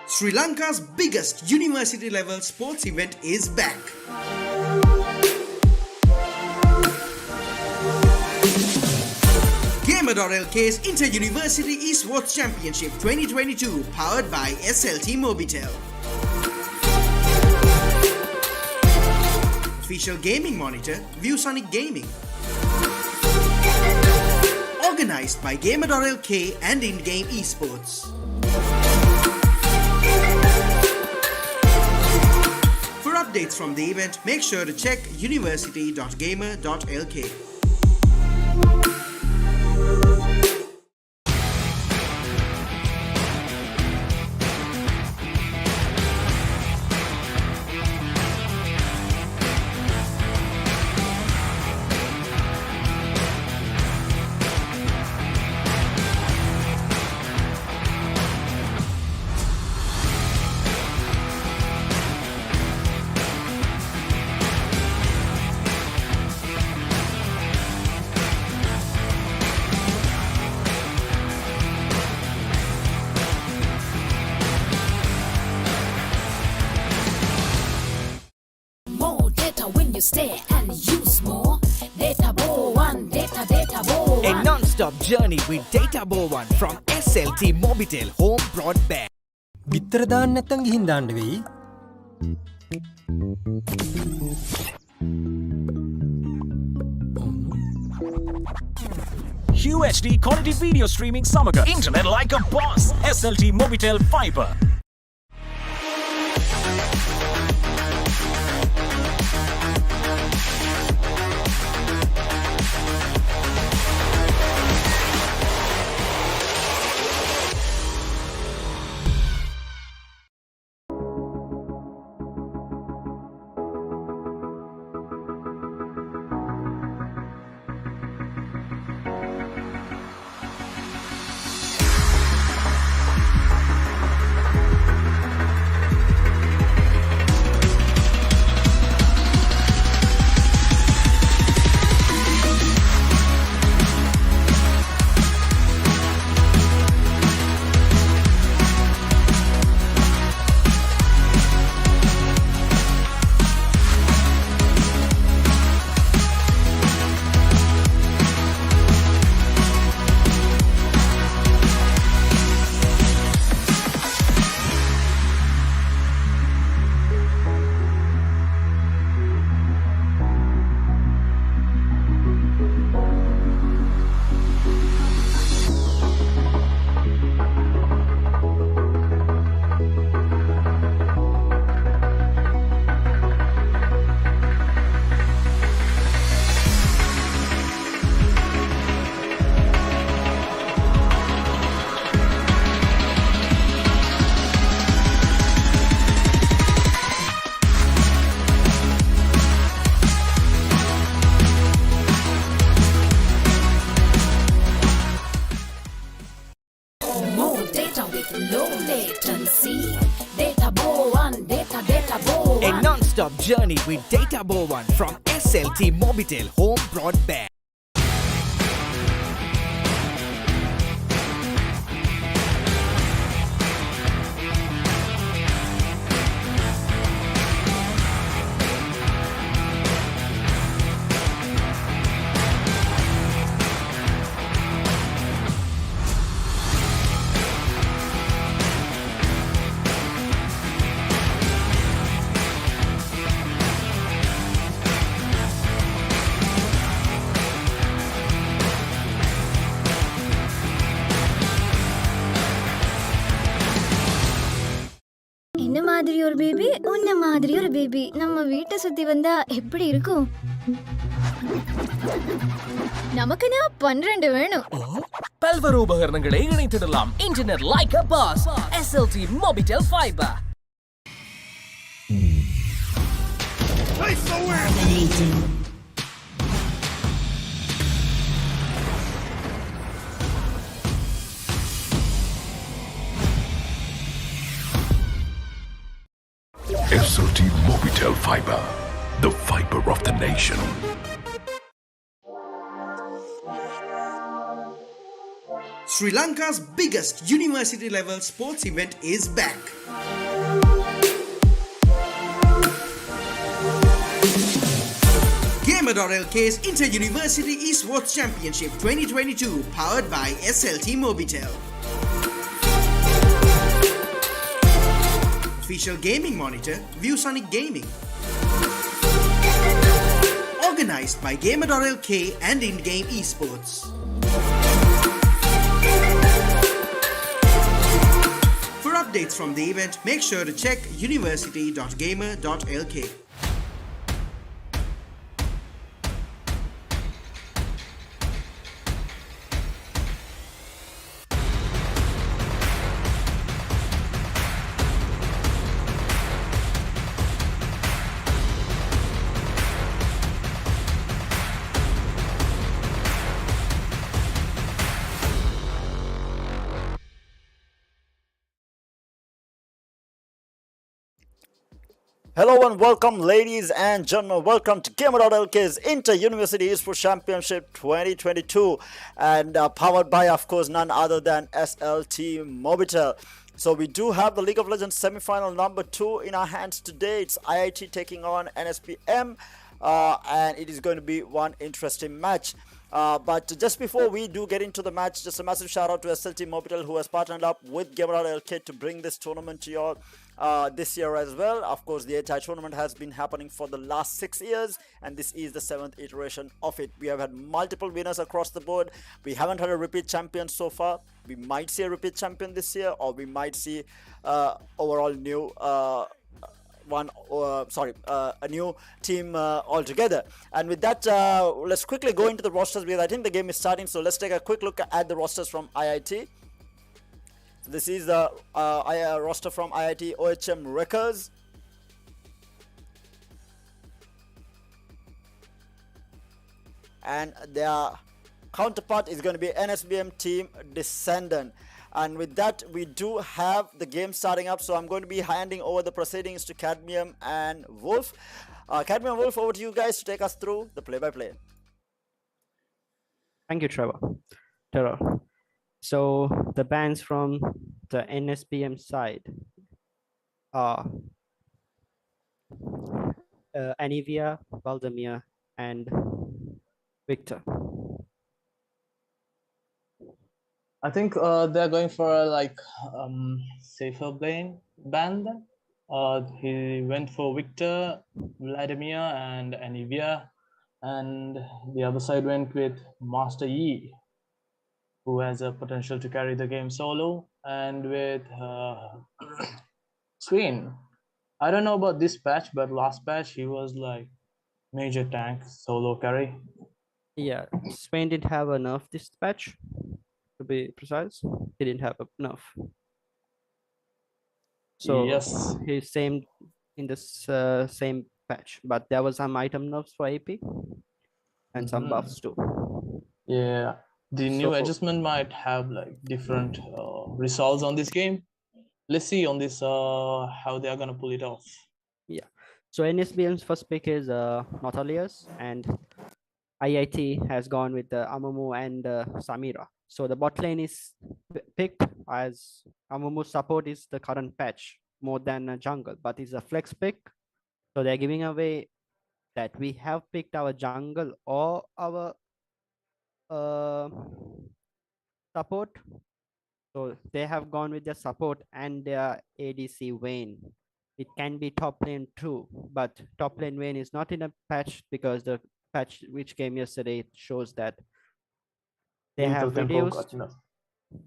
Sri Lanka's biggest university-level sports event is back. Gamer.LK's Inter-University Esports Championship 2022 powered by SLT-MOBITEL. Official gaming monitor, ViewSonic Gaming. Organized by Gamer.LK and InGame Esports. For updates from the event, make sure to check university.gamer.lk. You stay and use more data bow one data bow one. A non-stop journey with data bow one from SLT-MOBITEL home broadband. bittara දාන්න නැත්තම් ගිහින් දාන්න වෙයි. UHD quality video streaming සමග internet like a boss. SLT-MOBITEL fiber. A non-stop journey with data bow one from SLT-MOBITEL home broadband. என்ன மாதிரி ஒரு baby உன்ன மாதிரி ஒரு பேபி நம்ம வீட்டை சுத்தி வந்தா எப்படி இருக்கும்? நமக்குனா 12 வேணும். பல்வேறு உபகரணங்களை இணைத்திடலாம். Internet like a boss. SLT-MOBITEL fiber. SLT-MOBITEL fiber, the fiber of the nation. Sri Lanka's biggest university level sports event is back. Gamer.LK's Inter-University Esports Championship 2022 powered by SLT-MOBITEL. Official gaming monitor, ViewSonic Gaming. Organised by Gamer.LK and InGame Esports. For updates from the event, make sure to check university.gamer.lk. Hello and welcome, ladies and gentlemen. Welcome to Gamer.LK's Inter-University Esports Championship 2022, and powered by, of course, none other than SLT-MOBITEL. So we do have the League of Legends semi-final number 2 in our hands today. It's IIT taking on NSBM, and it is going to be one interesting match. But just before we do get into the match, just a massive shout out to SLT-MOBITEL, who has partnered up with Gamer.LK to bring this tournament to you all this year as well. Of course, the entire tournament has been happening for the last 6 years, and this is the 7th iteration of it. We have had multiple winners across the board. We haven't had a repeat champion so far. We might see a repeat champion this year, or we might see overall new a new team altogether. And with that, let's quickly go into the rosters, because I think the game is starting. So let's take a quick look at the rosters from IIT. This is the roster from IIT OHM WRECKERS. And their counterpart is going to be NSBM team Descendant. And with that, we do have the game starting up. So I'm going to be handing over the proceedings to Cadmium and Wolf. Cadmium and Wolf, over to you guys to take us through the play-by-play. Thank you, Terror. So the bans from the NSBM side are Anivia, Valdemir, and Victor. I think they're going for a safer band. He went for Victor, Vladimir, and Anivia, and the other side went with Master Yi, who has a potential to carry the game solo, and with Swain. I don't know about this patch, but last patch he was like major tank solo carry. Yeah, Swain didn't have a nerf this patch, to be precise. He didn't have a nerf. So yes, he's same in this same patch, but there was some item nerfs for AP and some buffs too. Yeah. The new adjustment might have like different results on this game. Let's see on this how they are gonna pull it off. Yeah. So NSBM's first pick is Nautilius, and IIT has gone with Amumu and Samira. So the bot lane is picked, as Amumu's support is the current patch more than a jungle, but it's a flex pick. So they're giving away that we have picked our jungle or our support. So they have gone with their support and their ADC Vayne. It can be top lane too, but top lane Vayne is not in a patch, because the patch which came yesterday shows that they have reduced,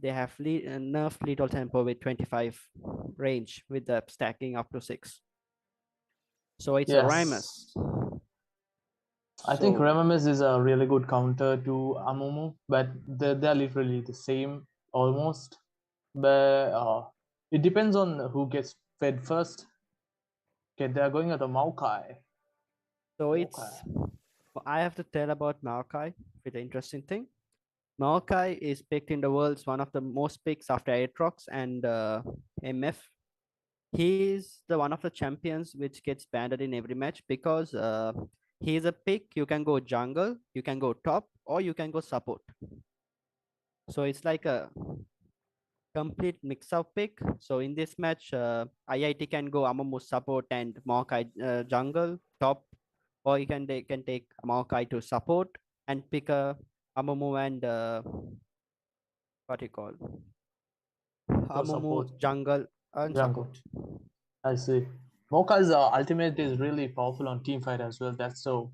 they have nerfed lethal tempo with 25 range with the stacking up to 6. So it's a Rimus. I think Ramamis is a really good counter to Amumu, but they're literally the same almost. But it depends on who gets fed first. Okay, they're going at the Maokai. So I have to tell about Maokai with the interesting thing. Maokai is picked in the world's one of the most picks after Aatrox and MF. He is the one of the champions which gets banned in every match, because he is a pick. You can go jungle, you can go top, or you can go support. So it's like a complete mix of pick. So in this match, IIT can go Amumu support and Maokai jungle top, or you can they can take Maokai to support and pick a Amumu and what you call Amumu support. jungle and Jungle. support. I see. Moka's ultimate is really powerful on team fight as well. That's so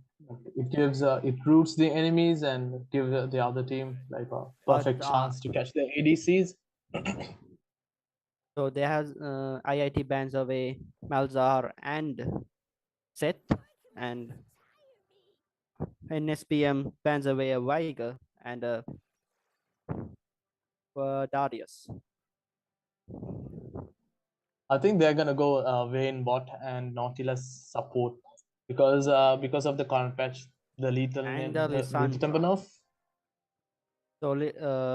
it gives it roots the enemies and gives the other team like a perfect chance to catch the ADCs. So they has IIT bans away Malzahar and Seth, and NSBM bans away a Viger and Darius. I think they're gonna go Vayne bot and Nautilus support because of the current patch, the lethal tempo nerf. So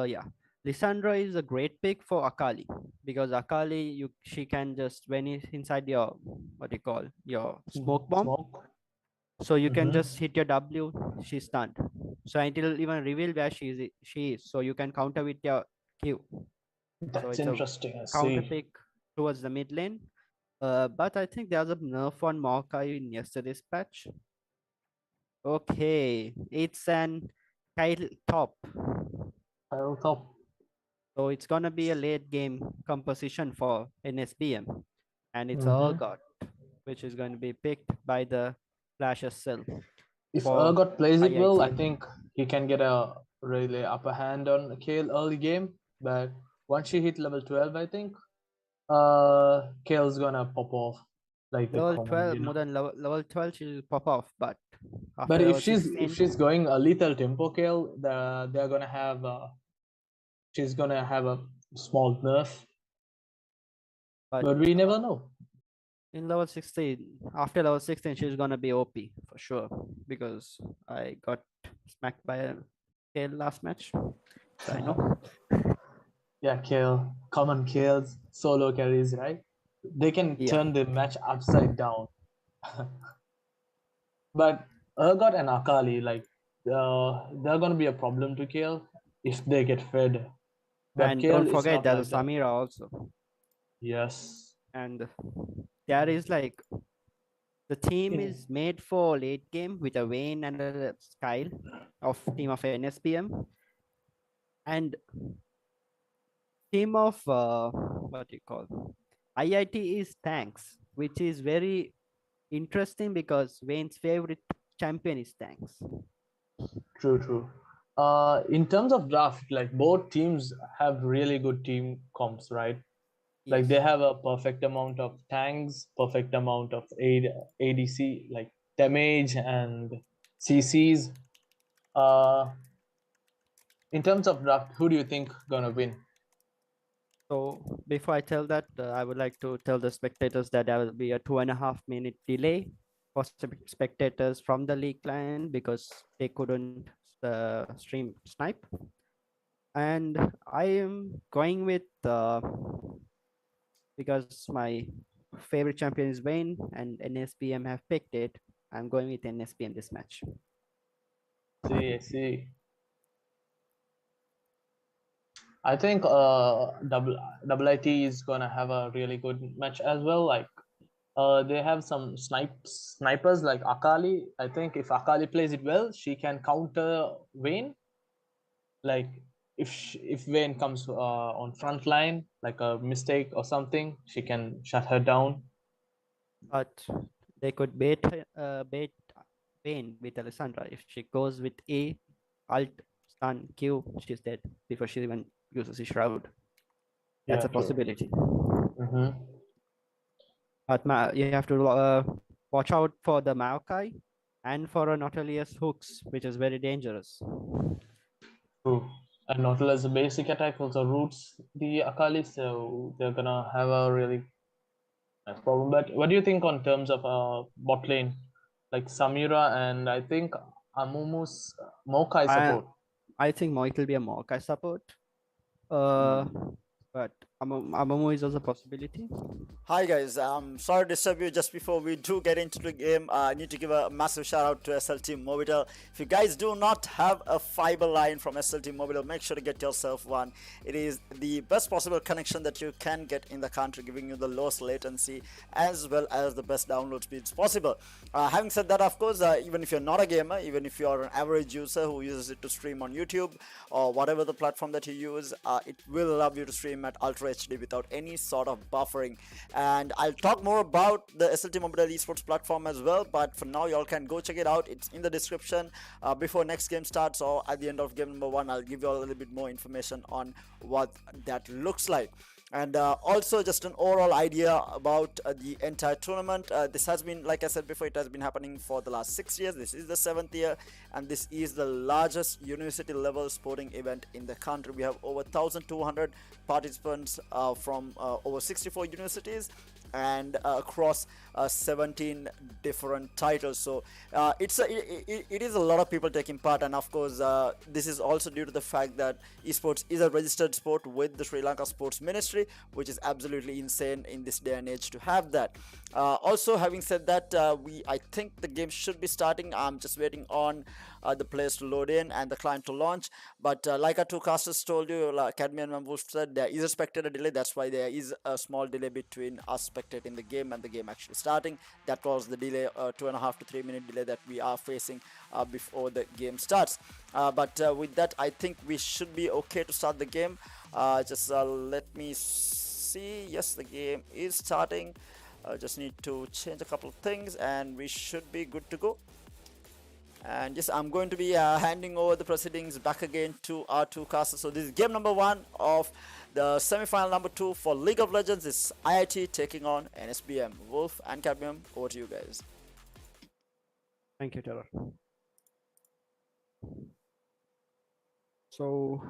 yeah, Lissandra is a great pick for Akali because Akali she can just when it's inside your what do you call your smoke bomb. So you can just hit your W, she's stunned. So it'll even reveal where she is. So you can counter with your Q. That's so it's interesting. A counter pick towards the mid lane. But I think there's a nerf on Maokai in yesterday's patch. Okay, it's an Kyle top. Kyle top. So it's gonna be a late game composition for NSBM, and it's Urgot, which is going to be picked by the flashsl. If Urgot plays it well, I think he can get a really upper hand on Kale early game. But once she hit level 12, I think Kale's gonna pop off like level the 12, more than level 12, she'll pop off. But if she's going a lethal tempo Kale, they're gonna have she's gonna have a small nerf. But we never know. In level 16, after level 16, she's gonna be OP for sure because I got smacked by a Kale last match. So I know. Yeah, Kale, common Kales, solo carries, right? They can turn the match upside down. But Urgot and Akali, like, they're gonna be a problem to Kale if they get fed. But And Kale don't forget there's like Samira also. Yes. And there is like the team is made for late game with a Vayne and a Skyle of team of NSBM. And team of what do you call IIT is tanks, which is very interesting because Vayne's favorite champion is tanks. True. In terms of draft, like both teams have really good team comps, right? Like they have a perfect amount of tanks, perfect amount of ADC, like damage and CCs. In terms of draft, who do you think gonna win? So before I tell that, I would like to tell the spectators that there will be a 2.5 minute delay for spectators from the league client because they couldn't stream snipe. And I am going with because my favorite champion is Vayne and NSBM have picked it. I'm going with NSBM this match. I see. I think double IT is gonna have a really good match as well. Like they have some snipers like Akali. I think if Akali plays it well, she can counter Vayne. Like if Vayne comes on front line, like a mistake or something, she can shut her down. But they could bait Vayne with Alessandra. If she goes with A, alt, stun, Q, she's dead before she even uses his shroud. That's a possibility. But you have to watch out for the Maokai and for a Nautilus hooks, which is very dangerous. True. And Nautilus basic attack also roots the Akali, so they're gonna have a really nice problem. But what do you think on terms of bot lane, like Samira and I think Amumu's Maokai support? I think it will be a Maokai support. But Amamu is also a possibility. Hi guys, sorry to disturb you just before we do get into the game. I need to give a massive shout out to SLT-MOBITEL. If you guys do not have a fiber line from SLT-MOBITEL, make sure to get yourself one. It is the best possible connection that you can get in the country, giving you the lowest latency as well as the best download speeds possible. Having said that, of course, even if you're not a gamer, even if you're an average user who uses it to stream on YouTube or whatever the platform that you use, it will allow you to stream at Ultra HD without any sort of buffering. And I'll talk more about the SLT-MOBITEL esports platform as well, but for now y'all can go check it out. It's in the description. Before next game starts or at the end of game number 1, I'll give you all a little bit more information on what that looks like. And also just an overall idea about the entire tournament. This has been, like I said before, it has been happening for the last 6 years. This is the 7th year, and this is the largest university level sporting event in the country. We have over 1,200 participants from over 64 universities and across 17 different titles. So it is a lot of people taking part, and of course this is also due to the fact that esports is a registered sport with the Sri Lanka Sports Ministry, which is absolutely insane in this day and age to have that. Also, having said that, I think the game should be starting. I'm just waiting on the players to load in and the client to launch, but like our two casters told you, like Cadmian and Wolf said, there is a spectator delay. That's why there is a small delay between us spectating the game and the game actually starting. That was the delay, 2.5 to 3 minute delay that we are facing before the game starts. But with that, I think we should be okay to start the game. Just let me see. Yes, the game is starting. Just need to change a couple of things and we should be good to go. And yes, I'm going to be handing over the proceedings back again to our two casters. So this is game number 1 of the semi-final number 2 for League of Legends. It's IIT taking on NSBM. Wolf and Cadmium, over to you guys. Thank you, Taylor. So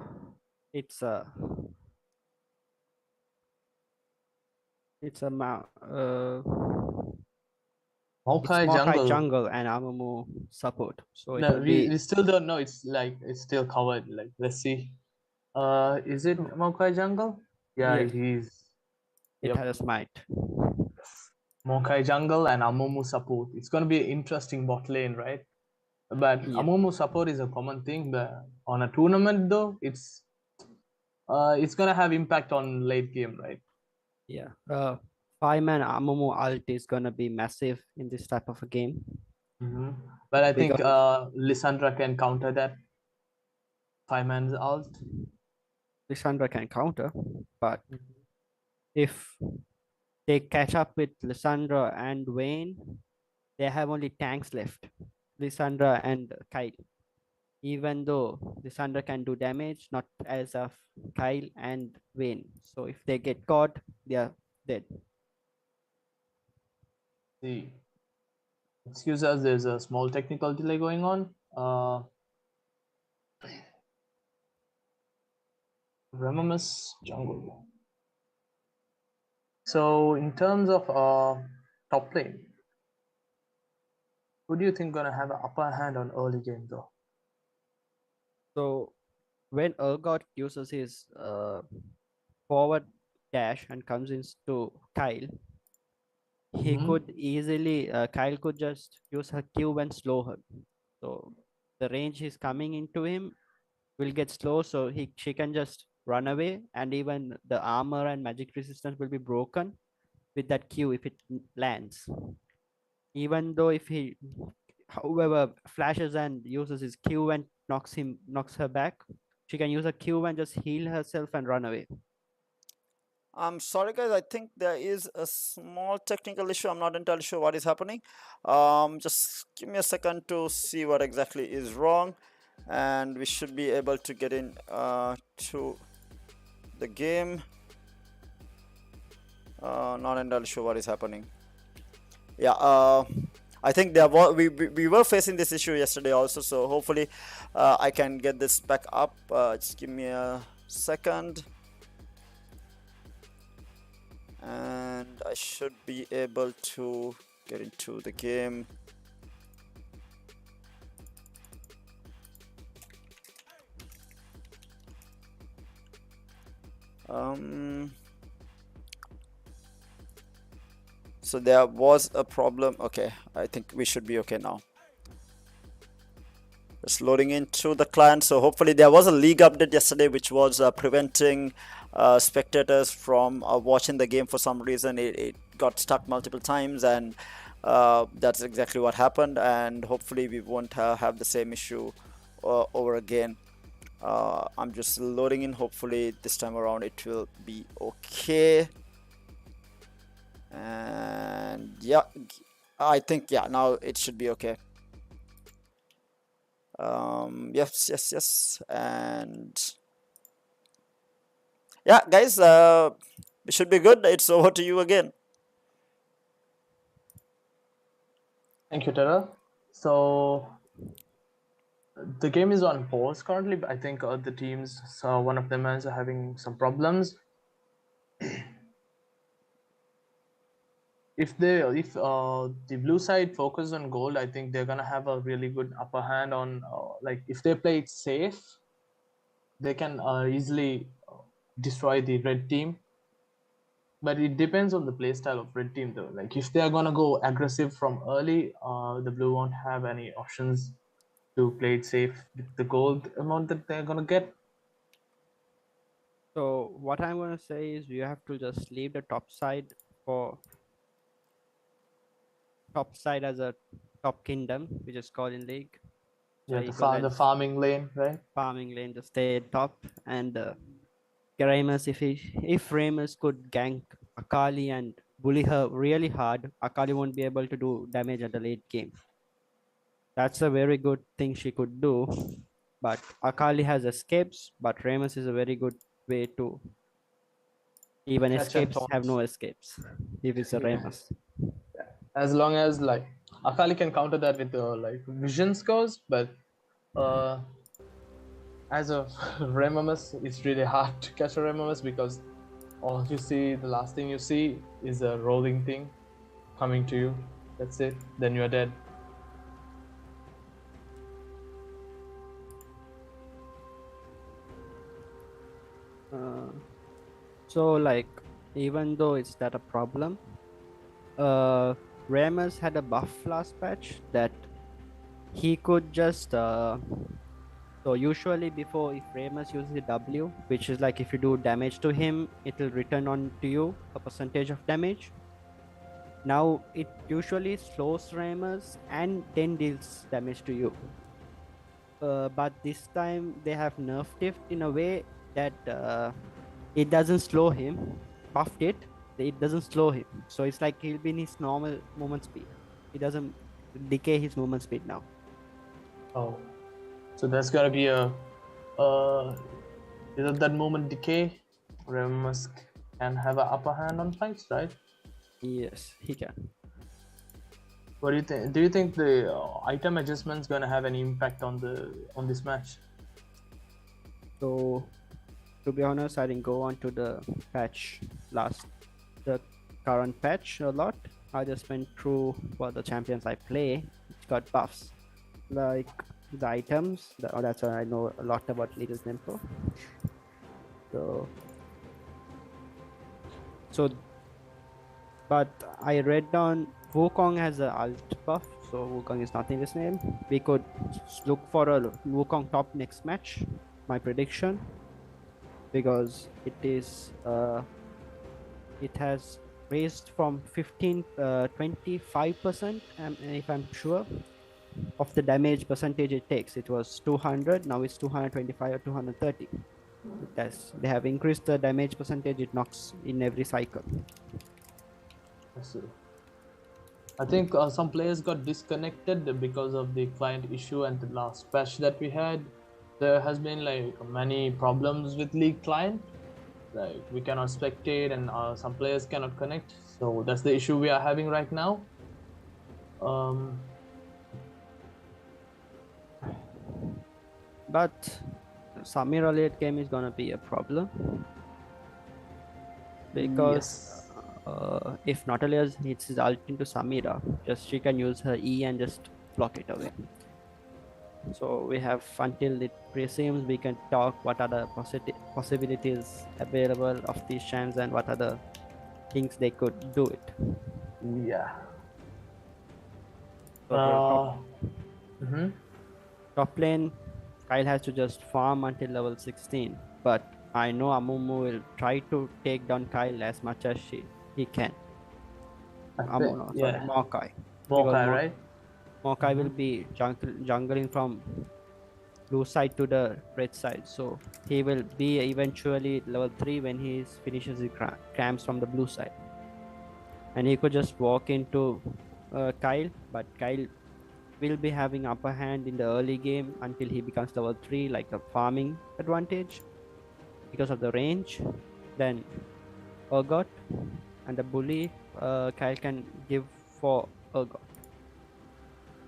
it's a Maokai jungle and Amamu support. So No, we still don't know. It's still covered. Like, let's see. Is it Maokai jungle? Yeah, Yeah. it is. It has a smite. Maokai jungle and Amumu support. It's gonna be an interesting bot lane, right? But Yeah. Amumu support is a common thing. But on a tournament, though, it's gonna have impact on late game, right? Yeah. 5-man Amamu ult is gonna be massive in this type of a game. But I think Lissandra can counter that 5-man's ult. Lissandra can counter, but if they catch up with Lissandra and Vayne, they have only tanks left, Lissandra and Kyle. Even though Lissandra can do damage, not as of Kyle and Vayne. So if they get caught, they are dead. See, excuse us, there's a small technical delay going on. Remamus jungle. So in terms of top lane, who do you think gonna have an upper hand on early game though? So when Urgot uses his forward dash and comes into Kyle, he could easily, Kyle could just use her Q and slow her. So the range he's coming into him will get slow, so she can just run away, and even the armor and magic resistance will be broken with that Q if it lands. Even though if he, however, flashes and uses his Q and knocks her back, she can use a Q and just heal herself and run away. I'm sorry guys, I think there is a small technical issue. I'm not entirely sure what is happening. Just give me a second to see what exactly is wrong, and we should be able to get in to the game. Not entirely sure what is happening. Yeah, I think we were facing this issue yesterday also, so hopefully I can get this back up. Just give me a second. And I should be able to get into the game. So there was a problem. Okay, I think we should be okay now. Just loading into the client. So hopefully there was a league update yesterday which was preventing spectators from watching the game for some reason. It got stuck multiple times, and that's exactly what happened, and hopefully we won't have the same issue over again. I'm just loading in. Hopefully this time around it will be okay. And yeah, I think now it should be okay. Yes, and yeah, guys, it should be good. It's over to you again. Thank you, Tara. So the game is on pause currently, but I think the teams, so one of them is having some problems. If the blue side focus on gold, I think they're gonna have a really good upper hand on like if they play it safe, they can easily destroy the red team. But it depends on the playstyle of red team though. Like if they are gonna go aggressive from early, the blue won't have any options to play it safe with the gold amount that they're gonna get. So what I'm gonna say is you have to just leave the top side as a top kingdom, which is called in league. Yeah, the farming lane, right? Farming lane to stay top, and Ramus, if Ramus could gank Akali and bully her really hard, Akali won't be able to do damage at the late game. That's a very good thing she could do, but Akali has escapes, but Ramus is a very good way to even escapes have no escapes if it's a Ramus. As long as like Akali can counter that with like vision scores, but as a Remamus, it's really hard to catch a Remamus because all you see, the last thing you see is a rolling thing coming to you. That's it. Then you're dead. So like, even though it's that a problem, Ramus had a buff last patch that he could just so usually before, if Ramus uses the W, which is like if you do damage to him, it will return on to you a percentage of damage. Now it usually slows Ramus and then deals damage to you. But this time they have nerfed it in a way that it doesn't slow him. Buffed it, it doesn't slow him. So it's like he'll be in his normal movement speed. It doesn't decay his movement speed now. Oh. So there's gonna be a that moment decay. Ramus can have an upper hand on fights, right? Yes, he can. What do you think? Do you think the item adjustments gonna have any impact on this match? So, to be honest, I didn't go on to the current patch a lot. I just went through what the champions I play, which got buffs, like the items. That's why I know a lot about latest info. But I read on Wukong has a alt buff, so Wukong is not in this name. We could look for a Wukong top next match, my prediction, because it is it has raised from 25%, if I'm sure, of the damage percentage it takes. It was 200, now it's 225 or 230. They have increased the damage percentage it knocks in every cycle. I see. I think some players got disconnected because of the client issue and the last patch that we had. There has been like many problems with League client. Like we cannot spectate and some players cannot connect. So that's the issue we are having right now. But Samira late game is gonna be a problem because if Natalia hits his ult into Samira, she can use her E and just block it away. So we have until it resumes, we can talk what are the possibilities available of these champs and what are the things they could do it. Yeah. So the Mm-hmm. top lane, Kyle has to just farm until level 16. But I know Amumu will try to take down Kyle as much as he can. Yeah. Maokai. Mokai, right? Maokai will be jungling from blue side to the red side. So he will be eventually level 3 when he finishes the camps from the blue side. And he could just walk into Kyle, but Kyle will be having upper hand in the early game until he becomes level 3, like a farming advantage because of the range. Then Urgot and the bully Kyle can give for Urgot.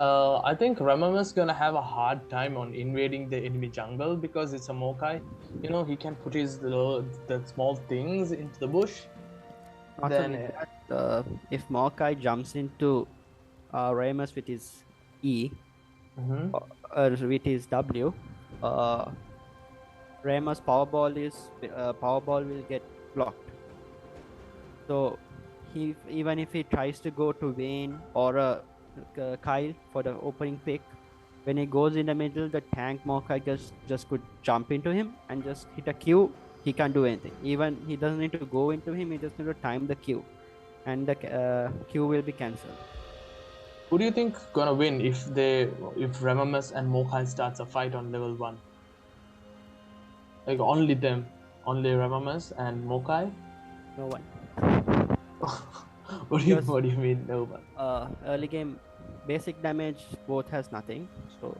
I think Ramamus gonna have a hard time on invading the enemy jungle because it's a Mokai. You know, he can put his the small things into the bush. Not Then only that, if Maokai jumps into Ramus with his E or with his W, Ramus powerball will get blocked. So even if he tries to go to Vayne or Kyle for the opening pick, when he goes in the middle, the tank Maokai just could jump into him and just hit a Q. He can't do anything. Even he doesn't need to go into him. He just need to time the Q, and the Q will be cancelled. Who do you think gonna win if Ramamus and Mokai starts a fight on level 1? Like only them, only Ramamus and Mokai? No one. What do you mean no one? Early game, basic damage both has nothing. So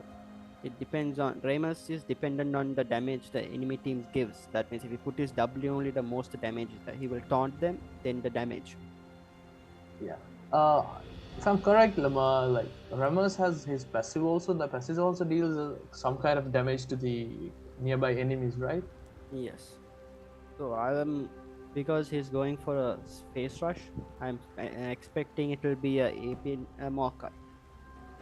it depends on Ramus is dependent on the damage the enemy team gives. That means if he put his W only the most damage that he will taunt them, then the damage. Yeah. If I'm correct, like Ramos has his passive also. The passive also deals some kind of damage to the nearby enemies, right? Yes. So because he's going for a face rush, I'm expecting it will be a AP Maokai.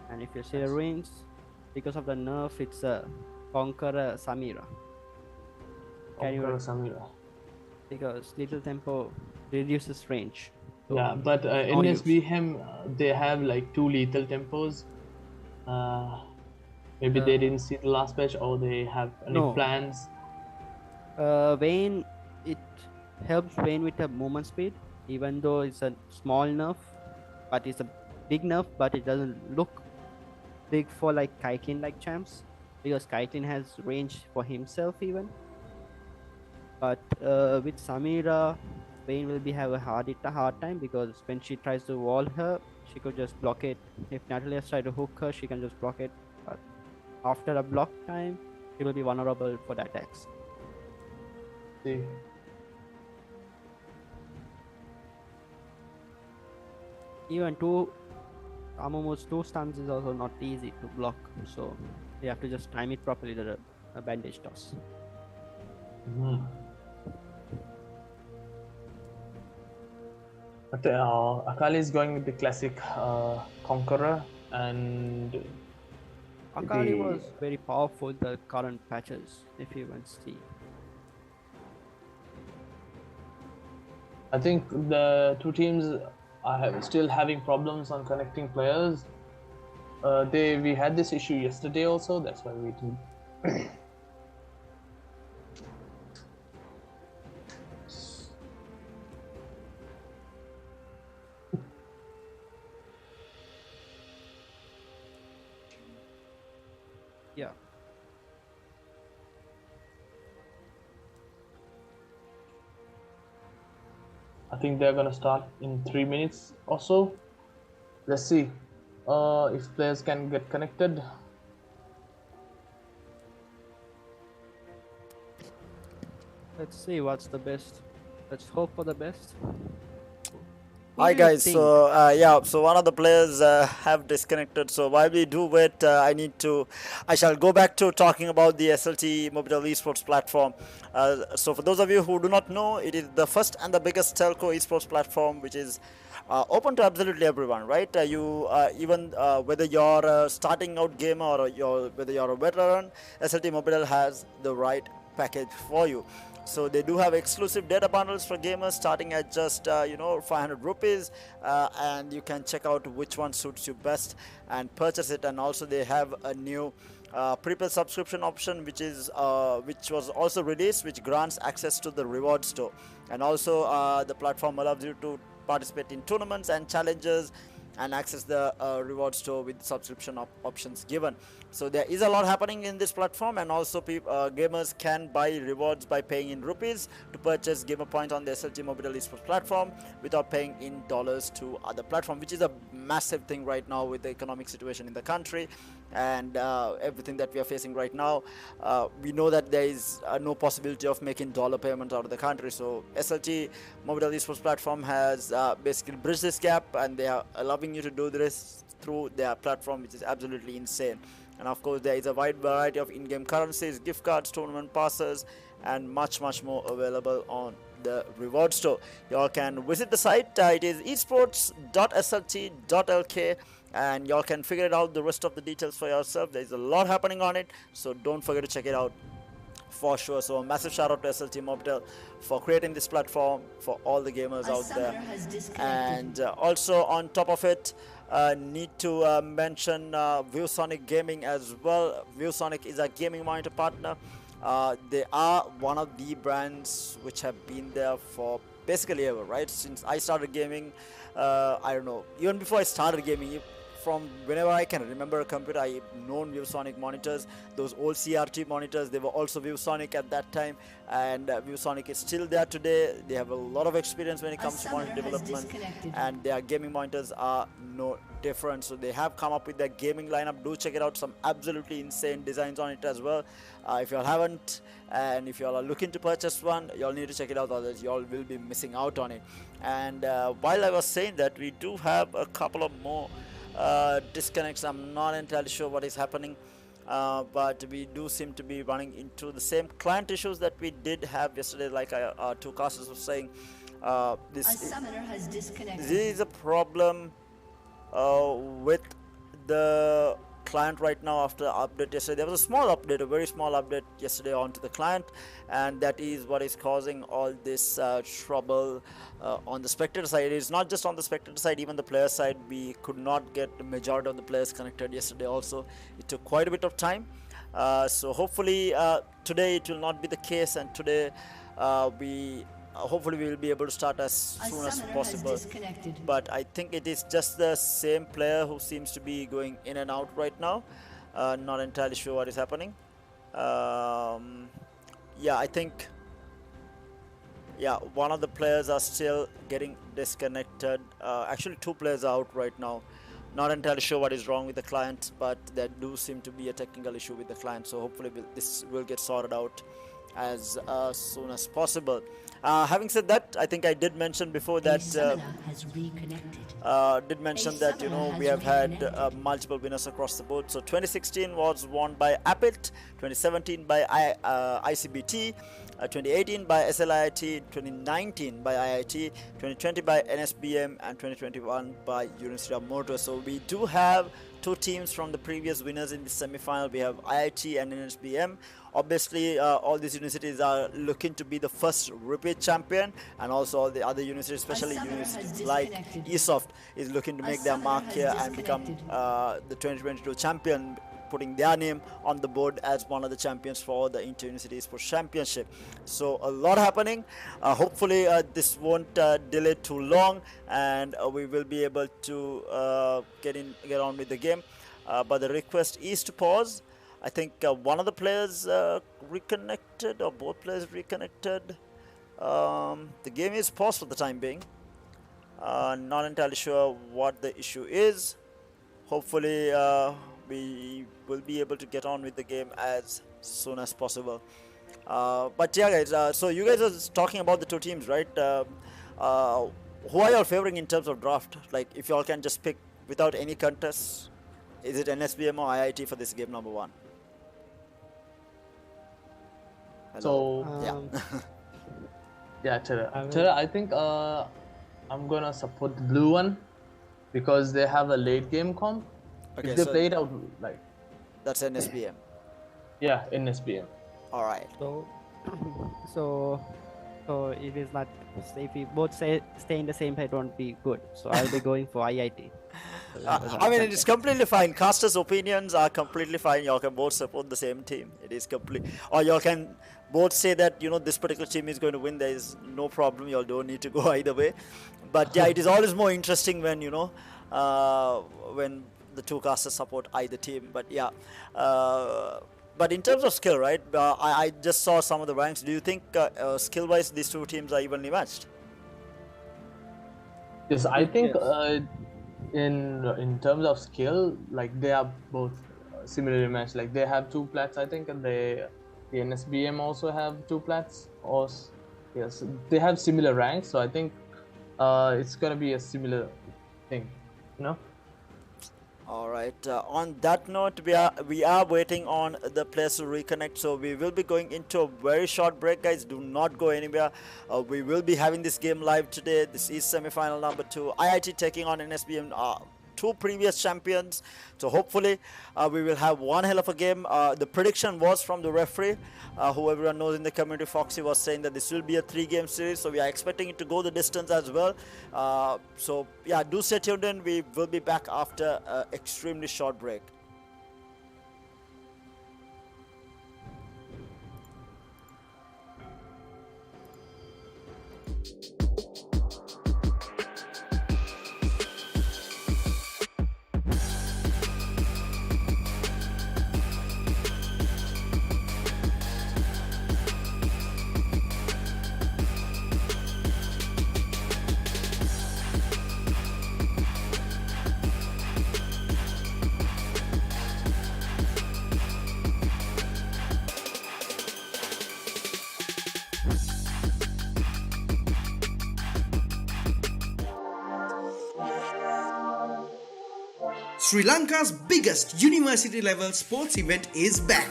And if you see the ruins, because of the nerf, it's a Conqueror Samira. Samira. Because little tempo reduces range. So yeah, but NSBM they have like 2 lethal tempos. Maybe they didn't see the last patch, or they have any plans. Vayne, it helps Vayne with the movement speed, even though it's a small nerf, but it's a big nerf, but it doesn't look big for like Kaitlyn like champs, because Kaitlyn has range for himself even. But with Samira, Vayne will have a hard time, because when she tries to wall her, she could just block it. If Natalia tries to hook her, she can just block it. But after a block time, she will be vulnerable for the attacks. See. Even Amumu's 2 stuns is also not easy to block, so you have to just time it properly, the bandage toss. But Akali is going with the classic Conqueror, and Akali was very powerful the current patches, if you want to see. I think the 2 teams are still having problems on connecting players. We had this issue yesterday also, that's why we didn't. Yeah. I think they're gonna start in 3 minutes or so. Let's see if players can get connected. Let's see what's the best. Let's hope for the best. Hi guys, so so one of the players have disconnected, so while we do wait, I shall go back to talking about the SLT-MOBITEL esports platform. So for those of you who do not know, it is the first and the biggest telco esports platform which is open to absolutely everyone, right? Even whether you're a starting out gamer or whether you're a veteran, SLT-MOBITEL has the right package for you. So they do have exclusive data bundles for gamers starting at just 500 rupees, and you can check out which one suits you best and purchase it. And also they have a new prepaid subscription option which was also released, which grants access to the reward store. And also the platform allows you to participate in tournaments and challenges and access the reward store with subscription options given. So there is a lot happening in this platform, and also gamers can buy rewards by paying in rupees to purchase gamer points on the SLT-MOBITEL Esports platform without paying in dollars to other platform, which is a massive thing right now with the economic situation in the country and everything that we are facing right now. We know that there is no possibility of making dollar payments out of the country, so SLT-MOBITEL Esports platform has basically bridged this gap, and they are allowing you to do this through their platform, which is absolutely insane. And of course there is a wide variety of in-game currencies, gift cards, tournament passes, and much more available on the reward store. You all can visit the site. It is esports.slt.lk, and y'all can figure it out the rest of the details for yourself. There is a lot happening on it, so don't forget to check it out for sure. So a massive shout out to SLT-MOBITEL for creating this platform for all the gamers out there. And also on top of it, need to mention ViewSonic Gaming as well. ViewSonic is a gaming monitor partner. They are one of the brands which have been there for basically ever, right? Since I started gaming, I don't know, even before I started gaming, from whenever I can remember a computer, I've known ViewSonic monitors. Those old CRT monitors, they were also ViewSonic at that time, and ViewSonic is still there today. They have a lot of experience when it comes to monitor development, and their gaming monitors are no different. So they have come up with their gaming lineup. Do check it out. Some absolutely insane designs on it as well. If you all haven't, and if you all are looking to purchase one, you all need to check it out, otherwise you all will be missing out on it. And while I was saying that, we do have a couple of more disconnects. I'm not entirely sure what is happening, but we do seem to be running into the same client issues that we did have yesterday, like our two casters were saying. This is a problem with the client right now after update yesterday. There was a small update, a very small update yesterday onto the client, and that is what is causing all this trouble on the spectator side. It is not just on the spectator side, even the player side. We could not get the majority of the players connected yesterday also. It took quite a bit of time. So hopefully today it will not be the case, and today hopefully we will be able to start as soon as possible. But I think it is just the same player who seems to be going in and out right now. Not entirely sure what is happening. Yeah, I think one of the players are still getting disconnected. Actually two players are out right now. Not entirely sure what is wrong with the client, but there do seem to be a technical issue with the client, so hopefully this will get sorted out as soon as possible. Having said that, I think I did mention before that we have had multiple winners across the board. So 2016 was won by Appit, 2017 by ICBT, 2018 by SLIT, 2019 by IIT, 2020 by NSBM, and 2021 by University of Motor. So we do have two teams from the previous winners in the semi-final. We have IIT and NSBM. Obviously, all these universities are looking to be the first repeat champion, and also all the other universities, especially universities like ESOFT, is looking to make their mark here and become the 2022 champion, putting their name on the board as one of the champions for the Inter-University Esports Championship. So a lot happening. Hopefully this won't delay too long, and we will be able to get on with the game. But the request is to pause. I think one of the players reconnected, or both players reconnected. The game is paused for the time being. Not entirely sure what the issue is. Hopefully we will be able to get on with the game as soon as possible. But yeah guys, so you guys are talking about the two teams, right? Who are you favoring in terms of draft? Like, if you all can just pick without any contest, is it NSBM or IIT for this game number one? Hello. So yeah, I think I'm gonna support the blue one because they have a late game comp. Okay, if they so played out like that's NSBM. Yeah, NSBM. All right. So So it is not, if we both stay in the same head, won't be good. So I'll be going for IIT. I mean, it is completely fine. Casters' opinions are completely fine. Y'all can both support the same team. It is complete. Or y'all can both say that, you know, this particular team is going to win. There is no problem. Y'all don't need to go either way. But yeah, it is always more interesting when, you know, when the two casters support either team. But yeah. But in terms of skill, right? I just saw some of the ranks. Do you think skill-wise these two teams are evenly matched? Yes, I think in terms of skill, like they are both similarly matched. Like they have 2 plats, I think, and the NSBM also have 2 plats. Or yes, they have similar ranks. So I think it's gonna be a similar thing, you know. All right. On that note, we are waiting on the players to reconnect. So we will be going into a very short break, guys. Do not go anywhere. We will be having this game live today. This is semi-final number 2. IIT taking on NSBM. 2 previous champions. So hopefully we will have one hell of a game. The prediction was from the referee, who everyone knows in the community, Foxy, was saying that this will be a 3-game series. So we are expecting it to go the distance as well. So yeah, do stay tuned in. We will be back after an extremely short break. Sri Lanka's biggest university level sports event is back.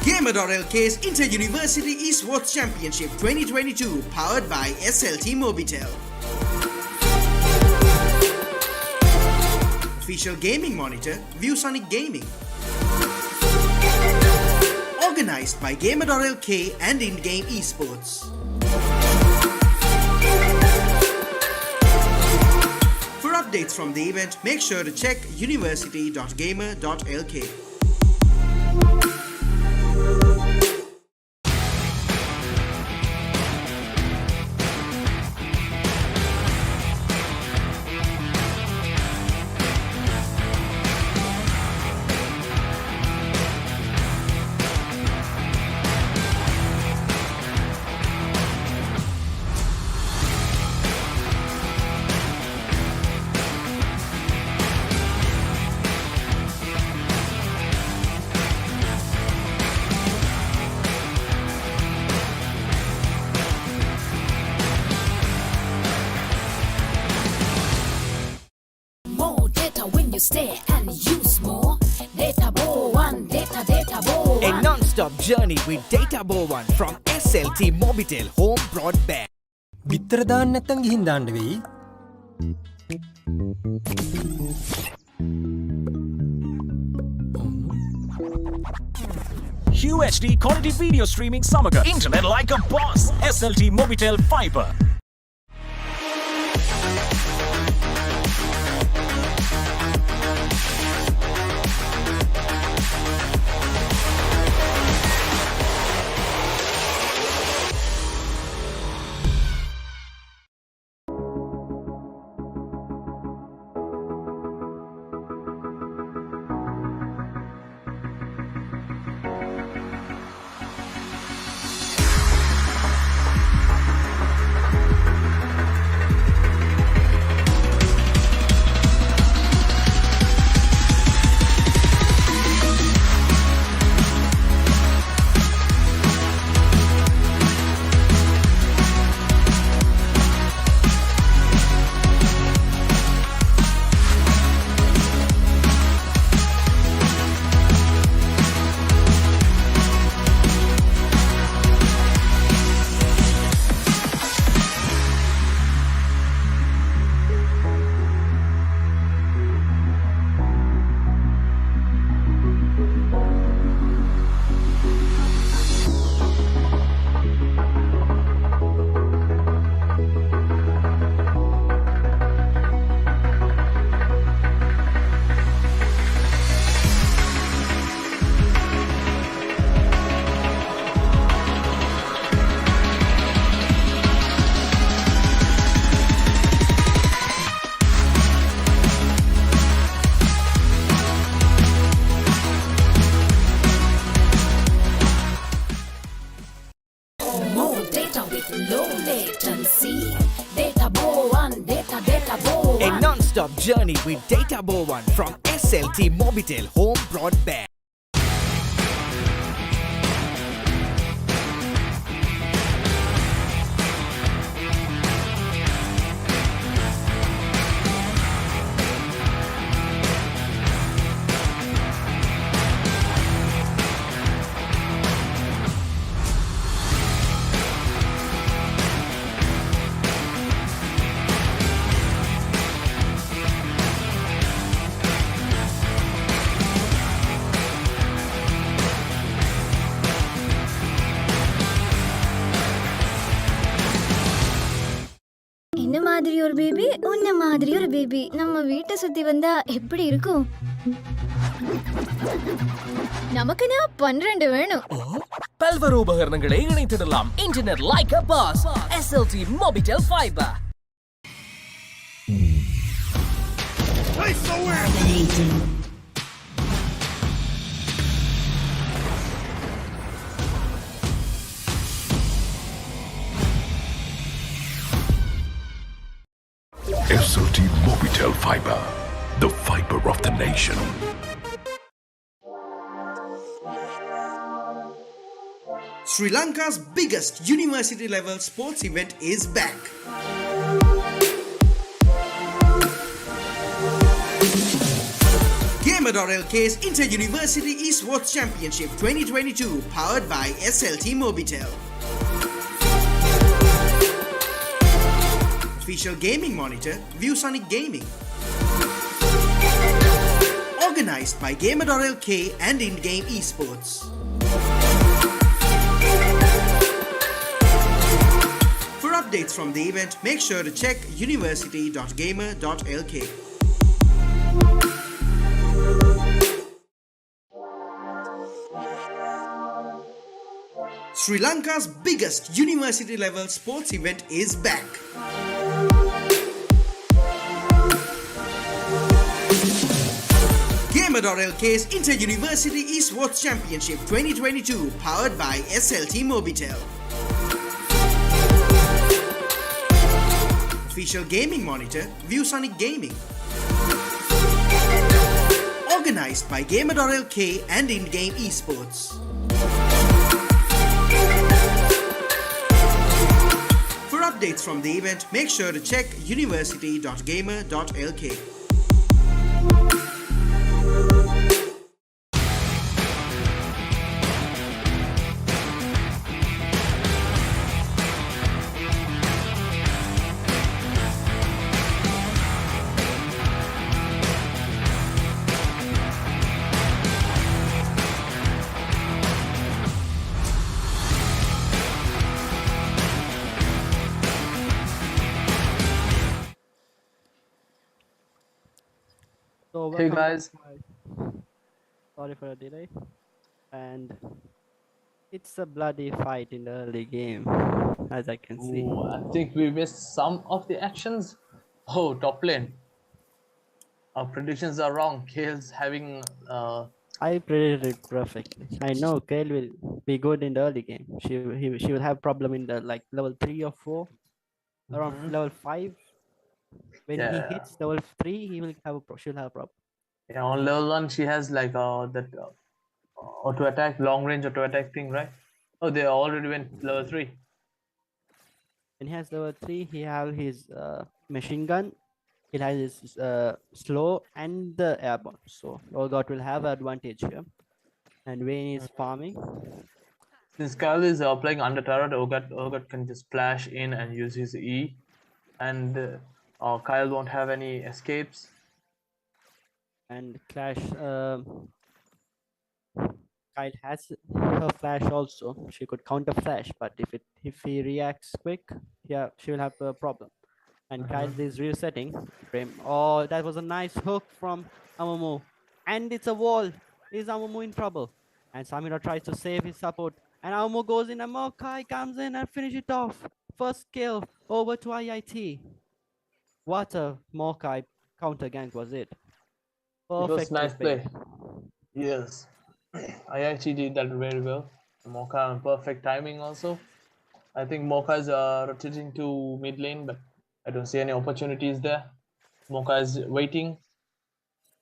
Gamer.LK's Inter-University Esports Championship 2022, powered by SLT-MOBITEL. Official gaming monitor, ViewSonic Gaming. Organized by Gamer.LK and InGame Esports. For updates from the event, make sure to check university.gamer.lk. Stay and use more data bow one data bow A one. non-stop journey with Data Bow 1 from SLT-MOBITEL home broadband. බිත්තර දාන්න නැත්තම් ගිහින් දාන්න වෙයි. UHD quality video streaming samaga. Internet like a boss. SLT-MOBITEL Fiber. low latency. Data bow one, data bow A one. non-stop journey with Data Bow 1 from SLT-MOBITEL Home Broadband. என்ன மாதிரி ஒரு baby உன்ன மாதிரி ஒரு பேபி நம்ம வீட்டை சுத்தி வந்தா எப்படி இருக்கும்? நமக்குன்னா 12 வேணும். പൽവറ ഉപകരണങ്ങളെ ഇണൈത്തിടലാം ഇന്റർനെറ്റ് ലൈക്ക് എ ബോസ് SLT Mobitel Fiber. SLT-MOBITEL Fiber, the fiber of the nation. Sri Lanka's biggest university level sports event is back. Gamer.LK's Inter-University Esports Championship 2022 powered by SLT-MOBITEL. Official gaming monitor ViewSonic Gaming. Organized by Gamer.LK and InGame Esports. For updates from the event, make sure to check university.gamer.lk. Sri Lanka's biggest university level sports event is back. Gamer.LK's Inter-University Esports Championship 2022 powered by SLT-MOBITEL. Official gaming monitor ViewSonic Gaming. Organized by Gamer.LK and InGame Esports. For updates from the event, make sure to check university.gamer.lk. So Hey welcome guys. back. Sorry for the delay. And it's a bloody fight in the early game, as I can see. Ooh, I think we missed some of the actions. Oh, top lane. Our predictions are wrong. Kale's having I predicted it perfectly. I know Kale will be good in the early game. She will have problem in the like level 3 or 4, around level 5. When he hits level 3, he will have she'll have a problem. yeah, on level 1 she has like that auto attack, long range auto attack thing, right? Oh, they already went level 3. When he has level 3, he have his machine gun. He has his slow and the airborne. So Olgot will have advantage here. And Wayne is farming. Since Kyle is playing under Þarrot, Olgot can just splash in and use his E, and Kyle won't have any escapes. And Clash Kyle has her flash also. She could counter flash, but if he reacts quick, yeah, she will have a problem. And Kyle is resetting. Oh, that was a nice hook from Amumu. And it's a wall. Is Amumu in trouble? And Samira tries to save his support. And Amumu goes in and Mokai comes in and finish it off. First kill over to IIT. What a Mokai counter gank was it? It was nice played. play. Yes. IIT did that very well. Mocha on perfect timing also. I think Mocha is rotating to mid lane, but I don't see any opportunities there. Mocha is waiting.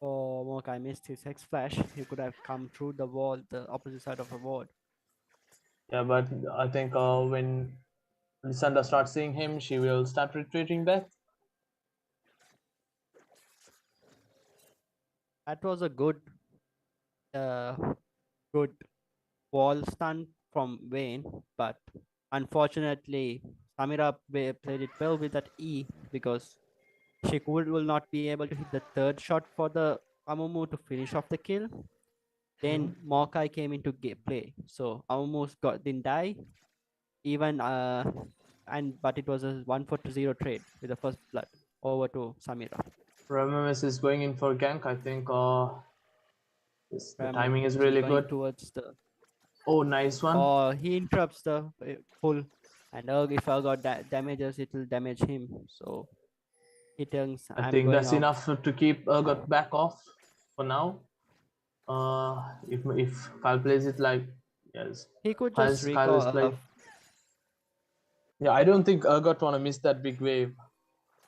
Oh, Mokai missed his X flash. He could have come through the wall, the opposite side of the wall. Yeah, but I think when Lysandra starts seeing him, she will start retreating back. That was a good good wall stun from Vayne, but unfortunately Samira played it well with that E, because she will not be able to hit the third shot for the Amumu to finish off the kill. Then Mokai came into play, so Amumu didn't die even, but it was a 1-4-0 trade with the first blood over to Samira. Ramamis is going in for gank. I think the timing is She's really going good. towards the. Oh, nice one. Oh, he interrupts the pull, and if I got damages, it will damage him. So he turns. I think that's enough to keep Urgot back off for now. If Kyle plays it like yes, he could Kyle just is recall. playing. Yeah, I don't think Urgot wanna miss that big wave.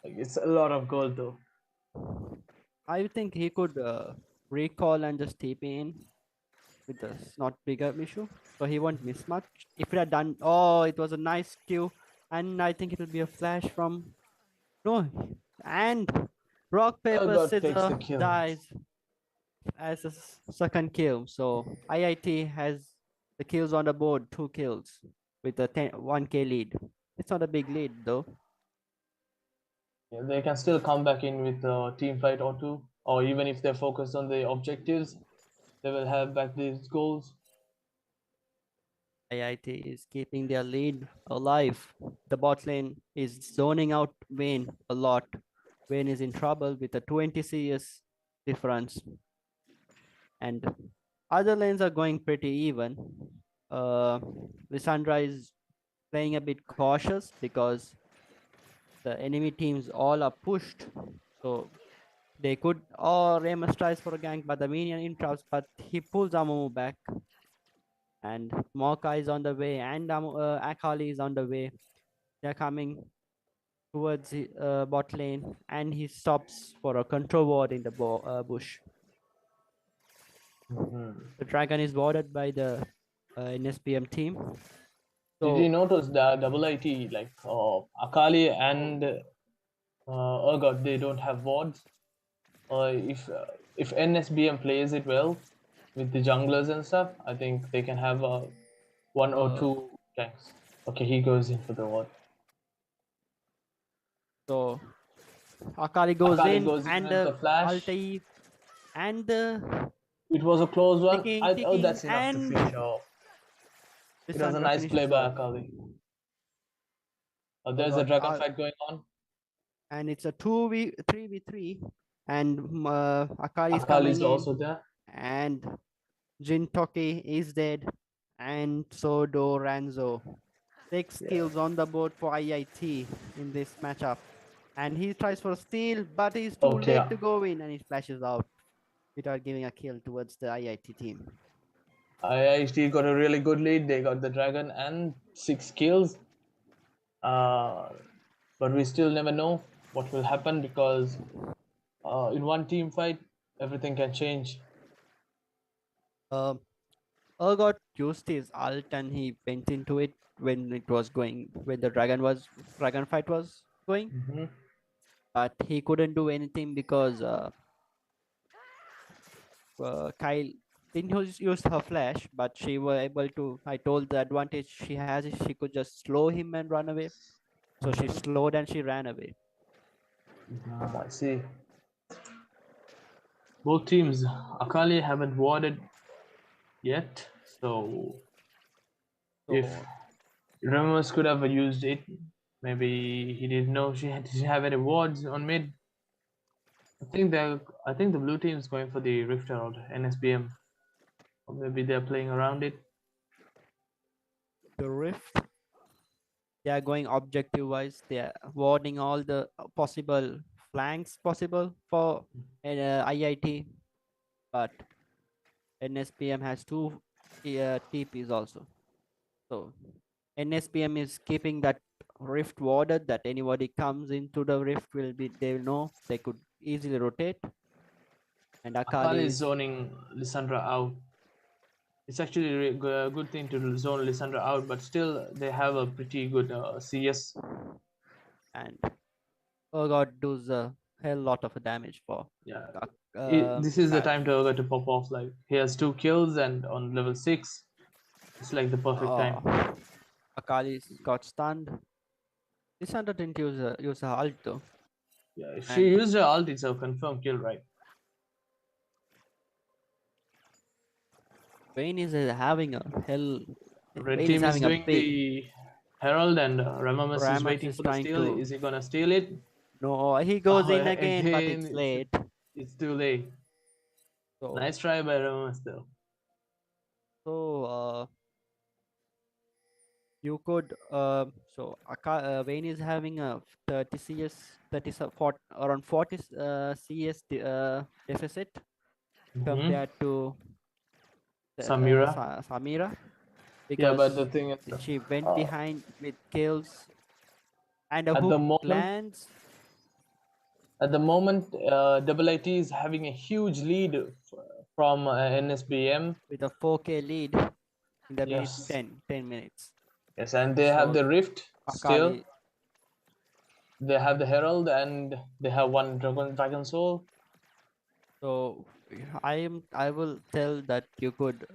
Like, it's a lot of gold though. I think he could recall and just TP in with the not bigger issue, so he won't miss much. If it had done, oh, it was a nice Q, and I think it will be a flash from no, and rock paper Urgot takes the scissors kill. dies as a second kill. So IIT has the kills on the board, 2 kills with a 1k lead. It's not a big lead though. Yeah, they can still come back in with a team fight or two, or even if they're focused on the objectives, they will have back these goals. IIT is keeping their lead alive. The bot lane is zoning out Vayne a lot. Vayne is in trouble with a 20 CS difference. And other lanes are going pretty even. Lysandra is playing a bit cautious because the enemy teams all are pushed. So they could, Remus tries for a gank, but the minion interrupts, but he pulls Amumu back. And Mocha is on the way, and Akali is on the way. They're coming towards the bot lane, and he stops for a control ward in the bush. The dragon is warded by the NSBM team. So, did you notice that IIT, like Akali and Urgot, they don't have wards? If NSBM plays it well with the junglers and stuff, I think they can have 1 or 2 tanks. Okay, he goes in for the ward. So Akali goes in and the flash. ulti and it was a close one. Ticking, that's enough to finish off. It was a nice play by Akali. There's a dragon fight going on. And it's a 3v3, and Akali is Akali is coming also in, there. and Jin Toki is dead, and so do Ranzo. 6 kills on the board for IIT in this matchup. And he tries for a steal, but he's too late to go in, and he splashes out without giving a kill towards the IIT team. IIT got a really good lead. They got the dragon and 6 kills. But we still never know what will happen because in one team fight, everything can change. Urgot used his ult and he went into it when it was going, when the dragon fight was going. But he couldn't do anything because Kyle didn't use her flash, but she was able to. I told the advantage she has is she could just slow him and run away. So she slowed and she ran away. I see. Both teams, Akali haven't warded yet, so if Remus could have used it, maybe he didn't know she didn't have any wards on mid. I think the blue team is going for the Rift or NSBM, or maybe they're playing around it. The Rift. They are going objective wise. They are warding all the possible flanks possible for IIT, but NSBM has 2 TPs also. So NSBM is keeping that rift warded, that anybody comes into the rift they will know they could easily rotate. And Akali is is zoning Lissandra out. It's actually a good thing to zone Lissandra out, but still they have a pretty good CS. And Urgot does a hell lot of damage for. Yeah. This is the time to Urgot to pop off. Like he has 2 kills and on level 6, it's like the perfect time. Akali got stunned. Lissandra didn't use her ult though. Yeah, if she used her ult, it's a confirmed kill, right? Vayne is having a hell. Red team is doing the Herald and Ramamus is waiting for the steal. Is he gonna steal it? No, he goes in again, but it's late. It's too late. So, nice try by Ramamus though. So you could Vayne is having a 30 CS, 40, around 40 CS deficit compared to Samira. Because yeah, but the thing is, she went behind with kills and a hook lands. At the moment, IIT is having a huge lead from NSBM with a 4K lead in the minute 10 minutes. Yes, and they have the Rift still. They have the Herald and they have 1 Dragon Soul. So I will tell that you could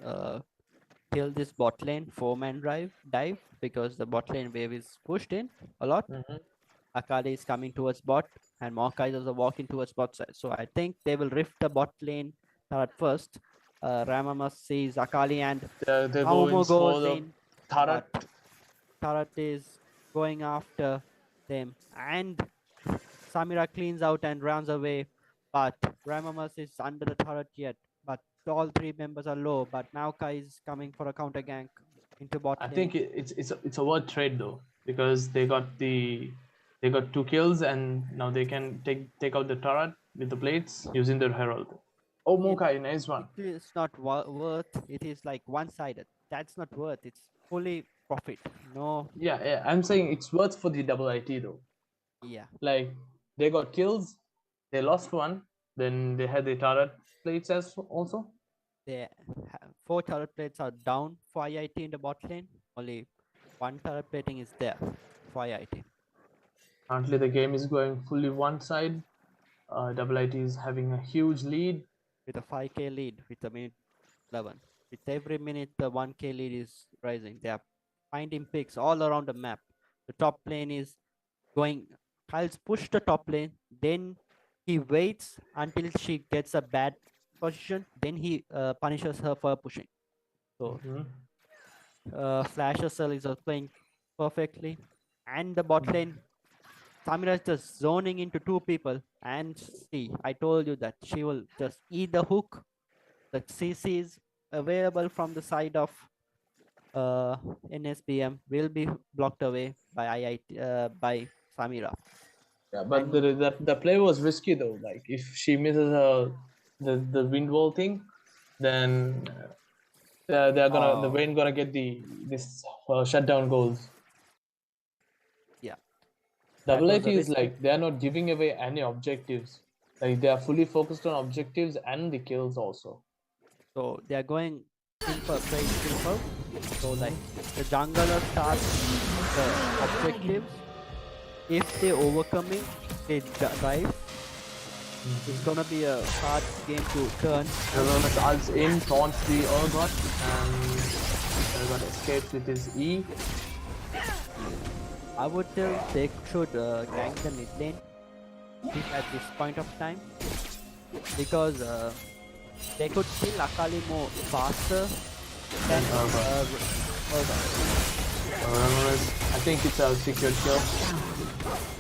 kill this bot lane 4-man dive because the bot lane wave is pushed in a lot. Akali is coming towards bot and Maokai is also walking towards bot side. So I think they will rift the bot lane at first. Ramamus sees Akali and Aumo goes in. Þarrot. Þarrot is going after them and Samira cleans out and runs away, but Ramamus is under the turret yet. But all 3 members are low, but Maokai is coming for a counter gank into bot lane. I think it's a word trade though, because they got 2 kills and now they can take out the turret with the blades using their Herald. Oh, Maokai, nice one. It is not worth. It is like one-sided. That's not worth. It's fully profit. No. Yeah. I'm saying it's worth for the IIT though. Yeah. Like they got kills, they lost 1, then they had the turret plates as also. They 4 turret plates are down for IIT in the bot lane. Only 1 turret plating is there for IIT. Currently the game is going fully one side. IIT is having a huge lead. With a 5k lead with a minute 11. With every minute the 1k lead is rising. They are finding picks all around the map. The top lane is going. Kyle's pushed the top lane. Then he waits until she gets a bad position. Then he punishes her for pushing. So flashsl is playing perfectly. And the bot lane, Samira is just zoning into 2 people. And see, I told you that she will just eat the hook. The CC is available from the side of NSBM will be blocked away by IIT by Samira. Yeah, but the play was risky though. Like if she misses the wind wall thing, then they're gonna the Vayne gonna get this shutdown goals. Yeah. IIT is like they are not giving away any objectives. Like they are fully focused on objectives and the kills also. So they are going simple, very simple. So like the jungler starts the objectives. If they overcome it, they drive. It's gonna be a hard game to turn. Ramamus ults in, taunts the Urgot, and Urgot escapes with his E. I would tell they should gank the mid lane at this point of time because they could kill Akali more faster than I think it's a secured kill.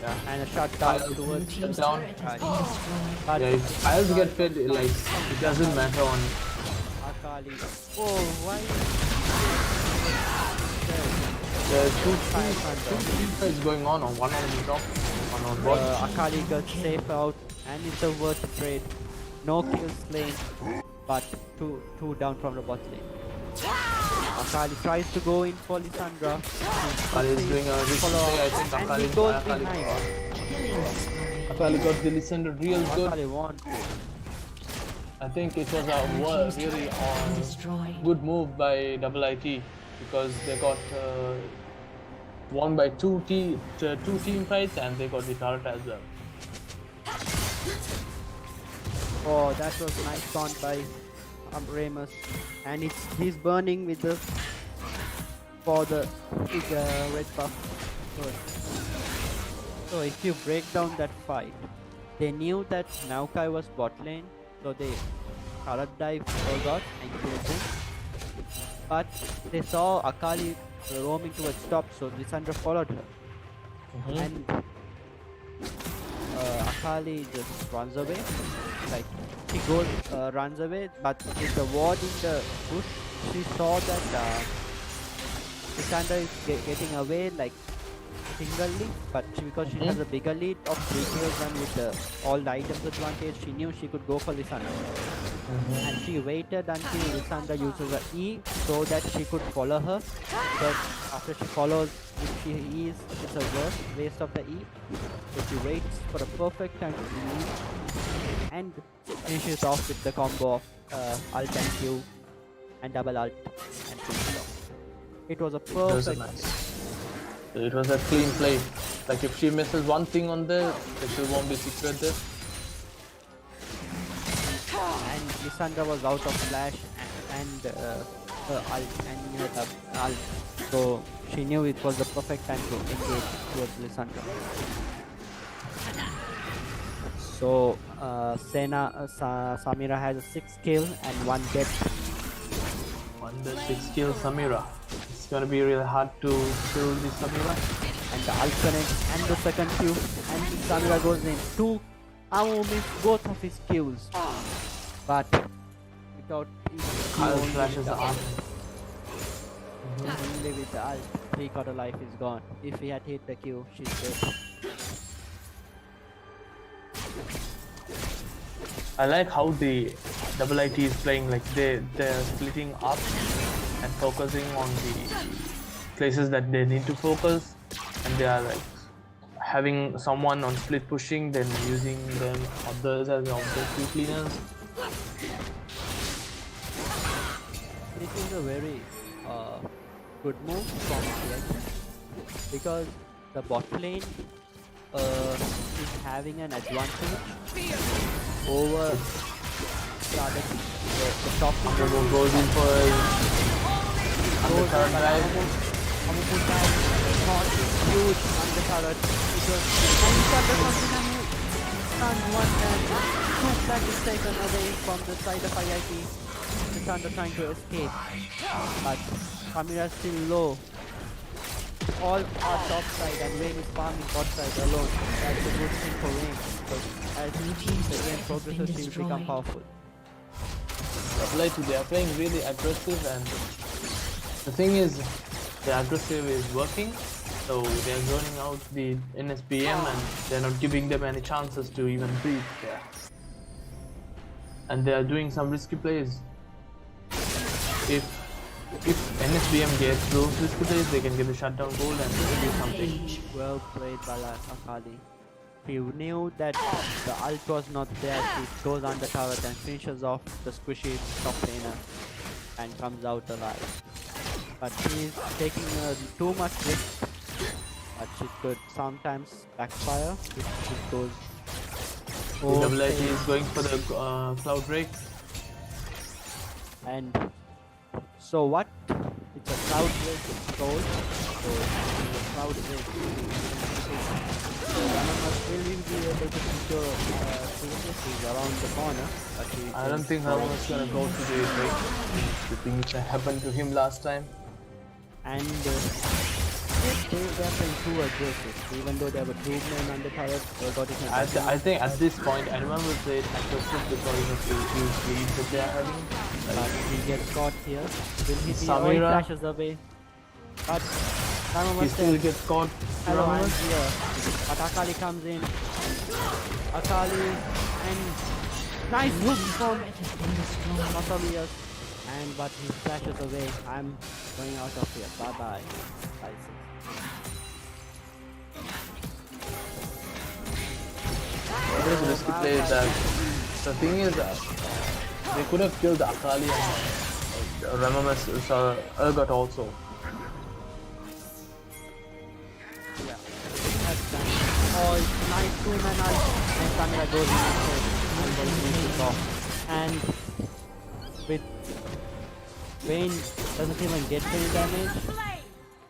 Yeah. And a shutdown towards shutdown. Yeah, if I'll get fed, like it doesn't matter on Akali. Oh, why? There's 2 fights going on one on the top, one on bot. Akali got safe out and it's a worth trade. No kills lane, but two down from the bot lane. Akali tries to go in for Lissandra. Akali is doing a risky play. I think and Akali he goes Akali behind. Akali got the Lissandra real good. Akali won. I think it was a really good move by IIT because they got won by two team fights and they got the Þarrot as well. Oh, that was nice taunt by Ramus, and he's burning with the for the big red buff. So if you break down that fight, they knew that Maokai was bot lane, so they Þarrot dive forgot and killed him. But they saw Akali roaming towards top, so Lissandra followed her. And Akali just runs away. Like she goes, runs away, but with the ward in the bush, she saw that Lissandra is getting away like singly, but because she has a bigger lead of 3 kills and with all the items advantage, she knew she could go for Lissandra. And she waited until Lissandra uses her E so that she could follow her. But after she follows, if she E's, it's a waste of the E. So she waits for a perfect time to E and finishes off with the combo of alt and Q and double alt and finish off. It was a perfect. It was a clean play. Like if she misses one thing on there, she won't be secured there. And Lissandra was out of flash and her alt and her alt, so she knew it was the perfect time to engage towards Lissandra. So Samira has a 6 kill and 1 death. 6 kill Samira. It's gonna be really hard to kill this Samira. And the alt connect and the second Q, and Samira goes in. 2 Amu missed both of his kills. But without Kyle flashes the ult. Only with the ult, 3/4 life is gone. If he had hit the Q, she's dead. I like how the IIT is playing, like they're splitting up and focusing on the places that they need to focus, and they are like having someone on split pushing, then using them others as objective cleaners. This is a very good move from IIT because the bot lane is having an advantage over the other team. The top team goes in for a undercurrent drive. Huge undercurrent because Lissandra and one and 2 flashes taken away from the side of IIT. Lissandra trying to escape, but Samira is still low. All are top side and Wayne is farming bot side alone. That's a good thing for Wayne because as the game progresses, he will become powerful. They are playing really aggressive, and the thing is, the aggressive is working, so they are zoning out the NSBM and they are not giving them any chances to even breathe there. And they are doing some risky plays. If NSBM gets those risky plays, they can get the shutdown goal and do something. Well played by Akali. He knew that the ult was not there, he goes under Þarrot and finishes off the squishy top laner and comes out alive. But he's taking too much risk, but it could sometimes backfire if it goes. The IIT is going for the cloud break. And so what? It's a cloud break, it's called. So it's a cloud break. Will he be able to secure he's around the corner? But I don't think Rama's is gonna go to the break. The thing that happened to him last time. And they were playing too aggressive. Even though there were 2 men under Þarrot, they got it. I think at this point, anyone will play it aggressive because of the huge lead that they are having. But he gets caught here. Will he be Samira flashes away? But he still gets caught. Hello, I'm here. But Akali comes in. Akali and nice hook from Masalias. And but he flashes away. I'm going out of here. Bye bye. It is risky play that. The thing is that they could have killed Akali and Ramamas Urgot also. Yeah. Oh, it's nice 2-man ult. And Camera goes in and with Vayne doesn't even get any damage.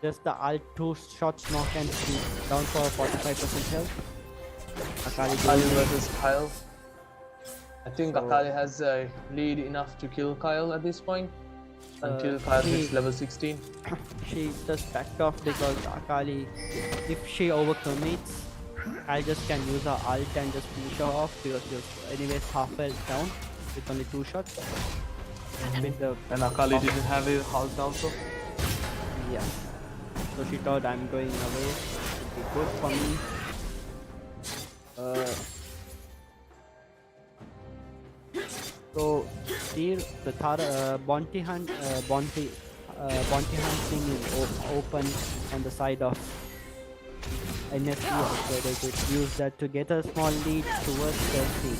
Just the ult 2 shots knock and he's down for 45% health. Akali versus Kyle. I think Akali has a lead enough to kill Kyle at this point until Kyle hits level 16. She just backed off because Akali, if she overcommits, I just can use her ult and just finish her off because she's anyways half health down with only 2 shots. And Akali didn't have a ult also. Yeah. So she thought I'm going away. It would be good for me. So here the bounty hunt thing is open on the side of NSBM, so they could use that to get a small lead towards the team.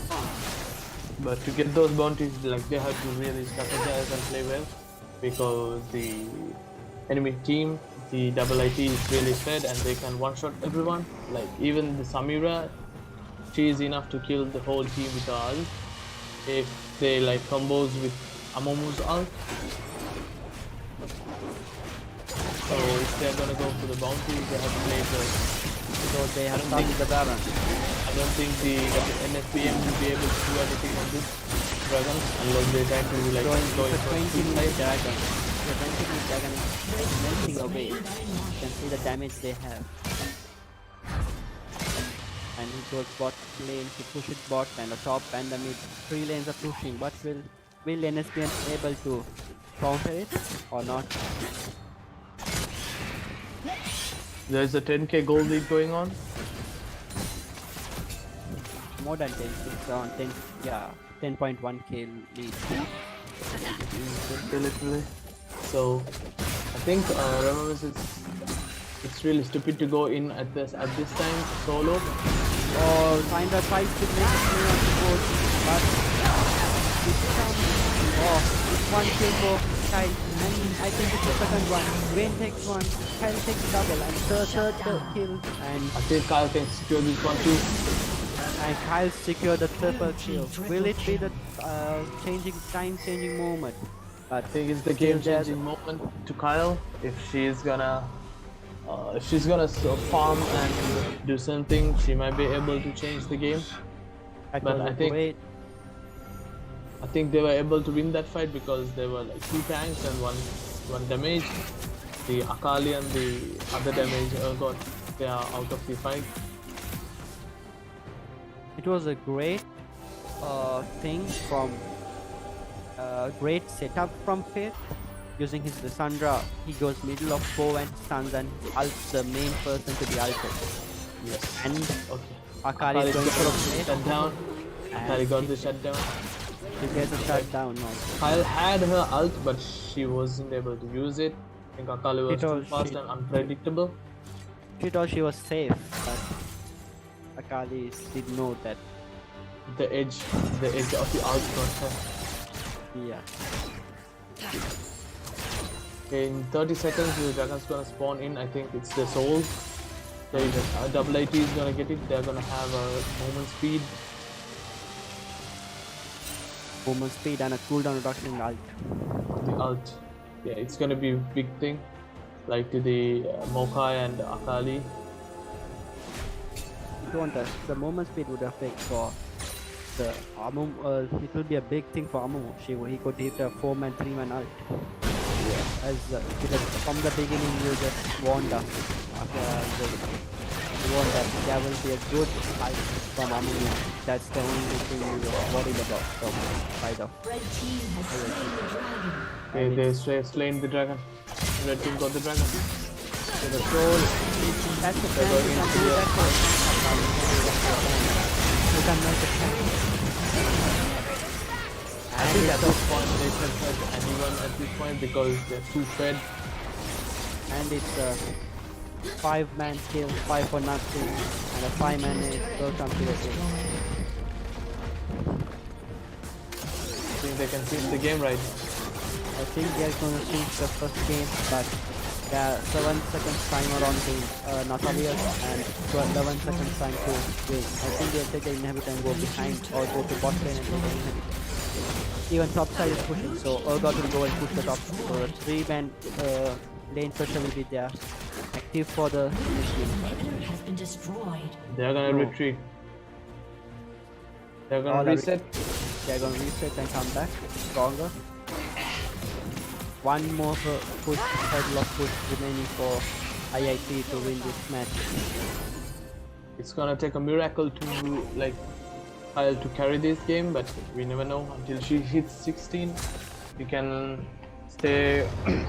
But to get those bounties, like they have to really strategize and play well, because the enemy team, the IIT is really fed and they can one-shot everyone. Like even the Samira, she is enough to kill the whole team with her ult. If they like combos with Amomu's ult. So if they're gonna go for the bounty, they have to play the. So they have started the Baron. I don't think the NSBM will be able to do anything on this dragon unless they try to like go in for 20 dragon. The 20 dragon is melting away. You can see the damage they have. And he goes bot lane to push it bot and the top and the mid. 3 lanes are pushing, but will NSBM able to counter it or not? There's a 10k gold lead going on. More than 10, it's on 10, yeah, 10.1k lead. Literally. So I think Ramamas it's really stupid to go in at this time solo. Oh, Syndra tries to make a play on the board, but it's one kill for Kyle, and I think it's the second one. Vayne takes one, Kyle takes double, and third kill, and I think Kyle can secure this one too. And Kyle secured the triple kill. Will it be the time-changing moment? I think it's the game-changing moment to Kyle if she's gonna farm and do something. She might be able to change the game. But I think they were able to win that fight because there were like 2 tanks and one damage. The Akali and the other damage they are out of the fight. It was a great thing from great setup from Fate. Using his Lissandra, he goes middle of bow and stuns and ults the main person to be ulted. Yes. And Akali is going for a play. Shutdown. Akali got the shutdown. She gets a shutdown now. Kyle had her ult, but she wasn't able to use it. I think Akali was too fast and unpredictable. She thought she was safe, but Akali did know that the edge of the ult got her. Yeah. Okay, in 30 seconds the dragon's gonna spawn in. I think it's the soul. So IIT is gonna get it. They're gonna have a movement speed. Movement speed and a cooldown reduction in ult. The ult. Yeah, it's gonna be a big thing. Like to the Mokai and Akali. The movement speed would affect for the Amum. It will be a big thing for Amumu. He could hit a 4-man, 3-man ult. Yeah. As from the beginning, you just warned us. Warned that there will be a good fight from Amumu. That's the only thing we were worried about from side of. Red team has slain the dragon. Okay, they slain the dragon. Red team got the dragon. So the soul. That's the plan. You can do that first. You can make it happen. And think at this point they can hurt anyone at this point because they're too fed. And it's a 5-man kill, 5 for nothing, and a 5-man welcome to the game. I think they can finish the game right now. I think they're going to finish the first game, but there are 7 seconds timer on team Natalia and 11 seconds time to win. I think they'll take the inhibitor and go behind or go to bot lane and take the inhibitor. Even top side is pushing, so Urgot will go and push the top. So the 3-man lane pressure will be there, active for the initiative. Has been destroyed. They're gonna retreat. They're gonna reset. They're gonna reset and come back stronger. One more push, headlock push remaining for IIT to win this match. It's gonna take a miracle to like Kyle to carry this game, but we never know until she hits 16. You can stay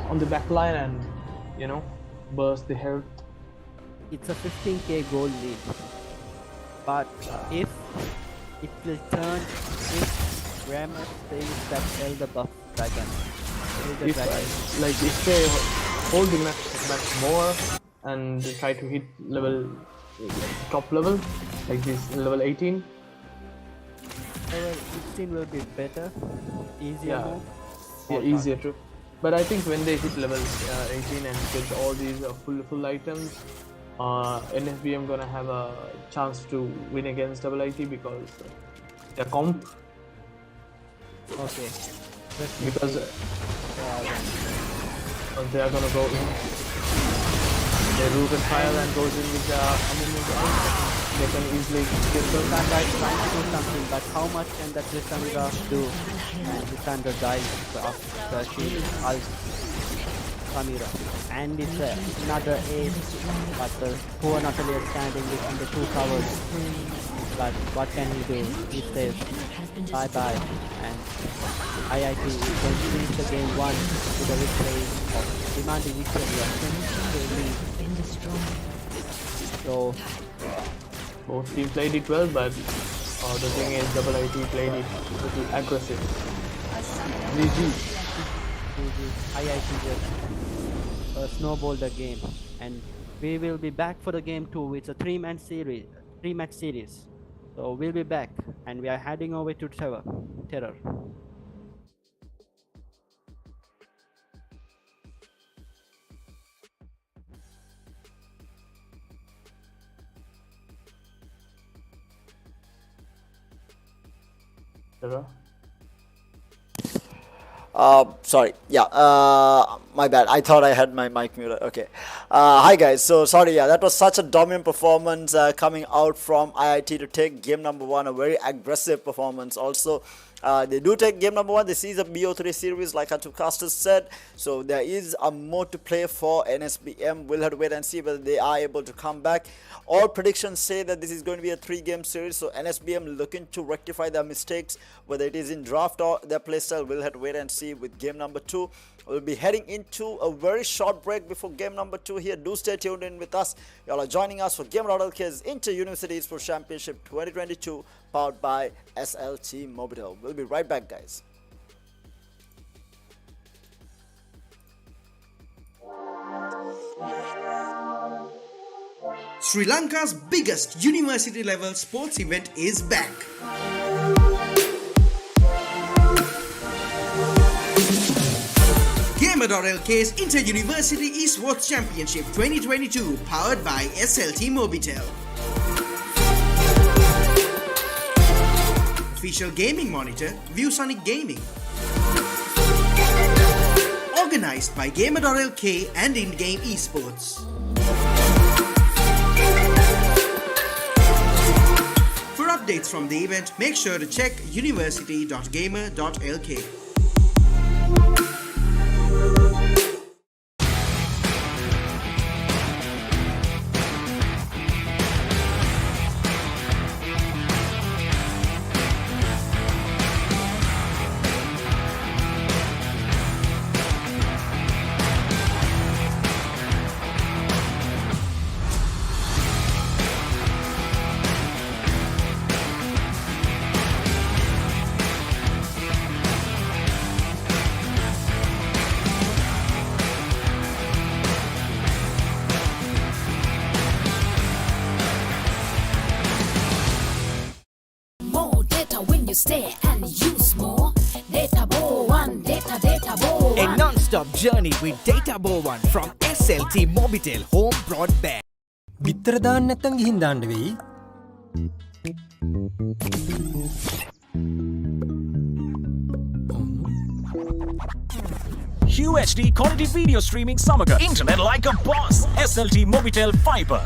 on the back line and burst the health. It's a 15k goal lead, but if it will turn if Grammar stays that Elder buff dragon. If they hold the match more and try to hit top level like this level 18. Level 16 will be better, easier. Yeah, easier too. But I think when they hit level 18 and get all these full items, NSBM gonna have a chance to win against IIT because their comp. Okay. Because they are gonna go in. They root and fire and goes in with the they can easily get the Lissandra is trying to do something, but how much can that Lissandra do? And Lissandra dies after she ults Samira. And it's another ace, but the poor Natalia is standing between the 2 towers. But what can he do? He says bye bye, and IIT is going to finish the game 1 with a victory of demanding victory of 20-3. So both teams played it well, but the thing is IIT played it a little aggressive. GG. IIT just snowballed the game, and we will be back for the game 2. It's a 3-match series. So we'll be back, and we are heading over to Terror. Sorry. Yeah. My bad. I thought I had my mic muted. Okay. Hi guys. So sorry. Yeah, that was such a dominant performance coming out from IIT to take game number 1. A very aggressive performance. Also, they do take game number 1. This is a BO3 series, like our two casters said. So there is a more to play for NSBM. We'll have to wait and see whether they are able to come back. All predictions say that this is going to be a 3-game series. So NSBM looking to rectify their mistakes, whether it is in draft or their playstyle. We'll have to wait and see with game number 2. We'll be heading into a very short break before game number 2 here. Do stay tuned in with us. Y'all are joining us for Gamer.LK's Inter-University Esports Championship 2022, powered by SLT-MOBITEL. We'll be right back, guys. Sri Lanka's biggest university-level sports event is back. Gamer.LK's Inter-University Esports Championship 2022, powered by SLT-MOBITEL. Official gaming monitor, ViewSonic Gaming. Organized by Gamer.LK and InGame Esports. For updates from the event, make sure to check university.gamer.lk. stay and use more. Data bow one, data bow A one. non-stop journey with Data Bow 1 from SLT-MOBITEL home broadband. බිත්තර දාන්න නැත්තම් ගිහින් දාන්න වෙයි. UHD quality video streaming samaga internet like a boss. SLT-MOBITEL fiber.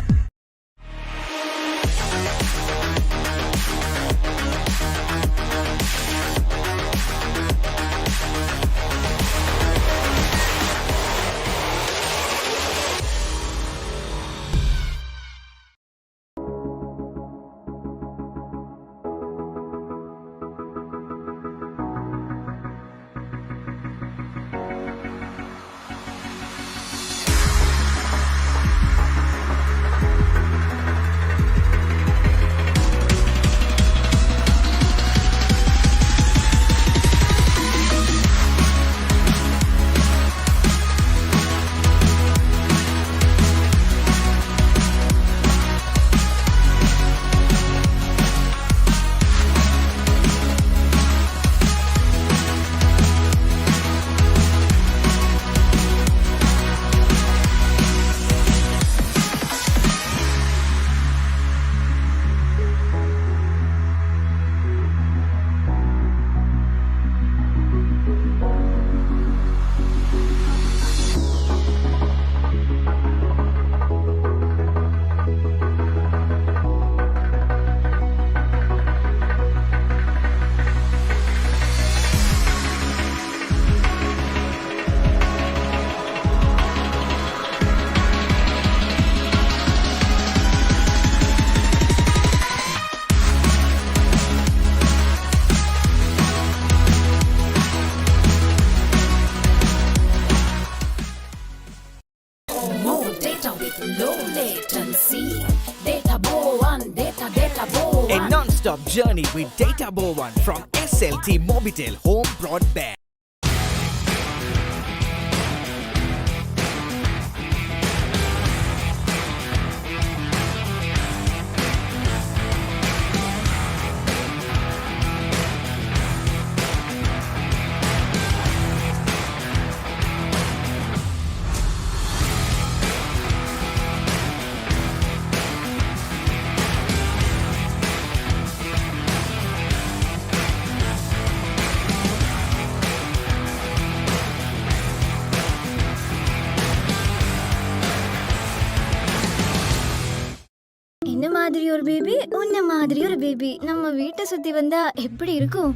More data with low latency. Data bow one, data bow A one. non-stop journey with Data Bow 1 from SLT-MOBITEL home broadband. என்ன மாதிரி ஒரு baby உன்ன மாதிரி ஒரு baby நம்ம வீட்டை சுத்தி வந்தா எப்படி இருக்கும்?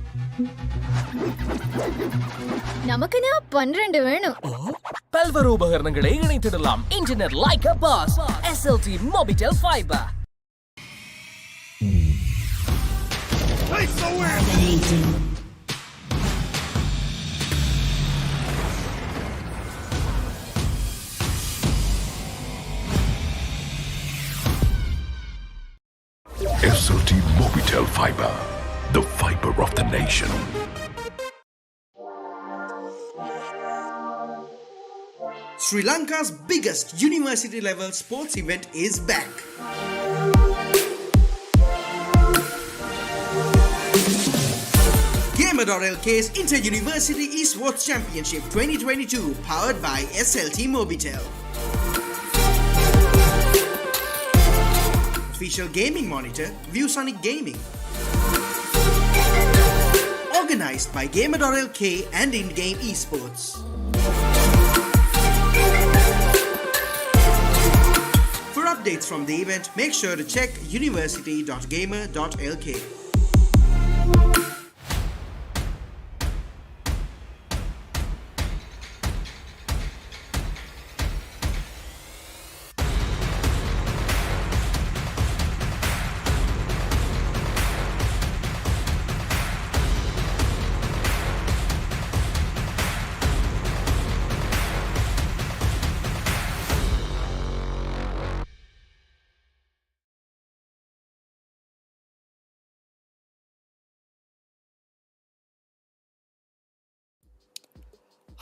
நமக்குன்னா 12 வேணும். പൽവർ ഉപകരണങ്ങളെ ഇണൈത്തിടലാം internet like a boss. SLT-MOBITEL fiber. SLT-MOBITEL fiber, the fiber of the nation. Sri Lanka's biggest university level sports event is back. Gamer.LK's Inter-University Esports Championship 2022 powered by SLT-MOBITEL. Official gaming monitor ViewSonic Gaming. Organized by Gamer.LK and InGame Esports. For updates from the event, make sure to check university.gamer.lk.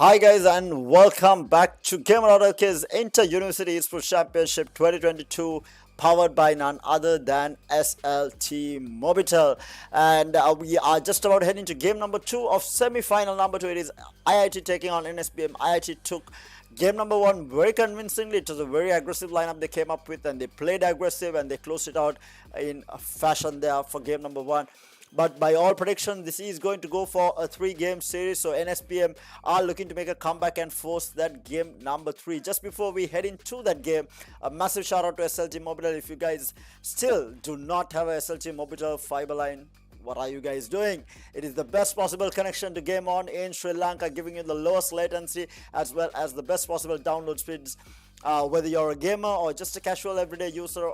Hi guys and welcome back to Gamer.LK's Inter-University Esports Championship 2022 powered by none other than SLT-MOBITEL. And we are just about heading to game number 2 of semi-final number 2. It is IIT taking on NSBM. IIT took game number 1 very convincingly. It was a very aggressive lineup they came up with, and they played aggressive and they closed it out in fashion there for game number 1. But by all predictions, this is going to go for a 3-game series. So NSBM are looking to make a comeback and force that game number 3. Just before we head into that game, a massive shout out to SLT-MOBITEL. If you guys still do not have a SLT-MOBITEL fiber line, what are you guys doing? It is the best possible connection to game on in Sri Lanka, giving you the lowest latency as well as the best possible download speeds. Whether you're a gamer or just a casual everyday user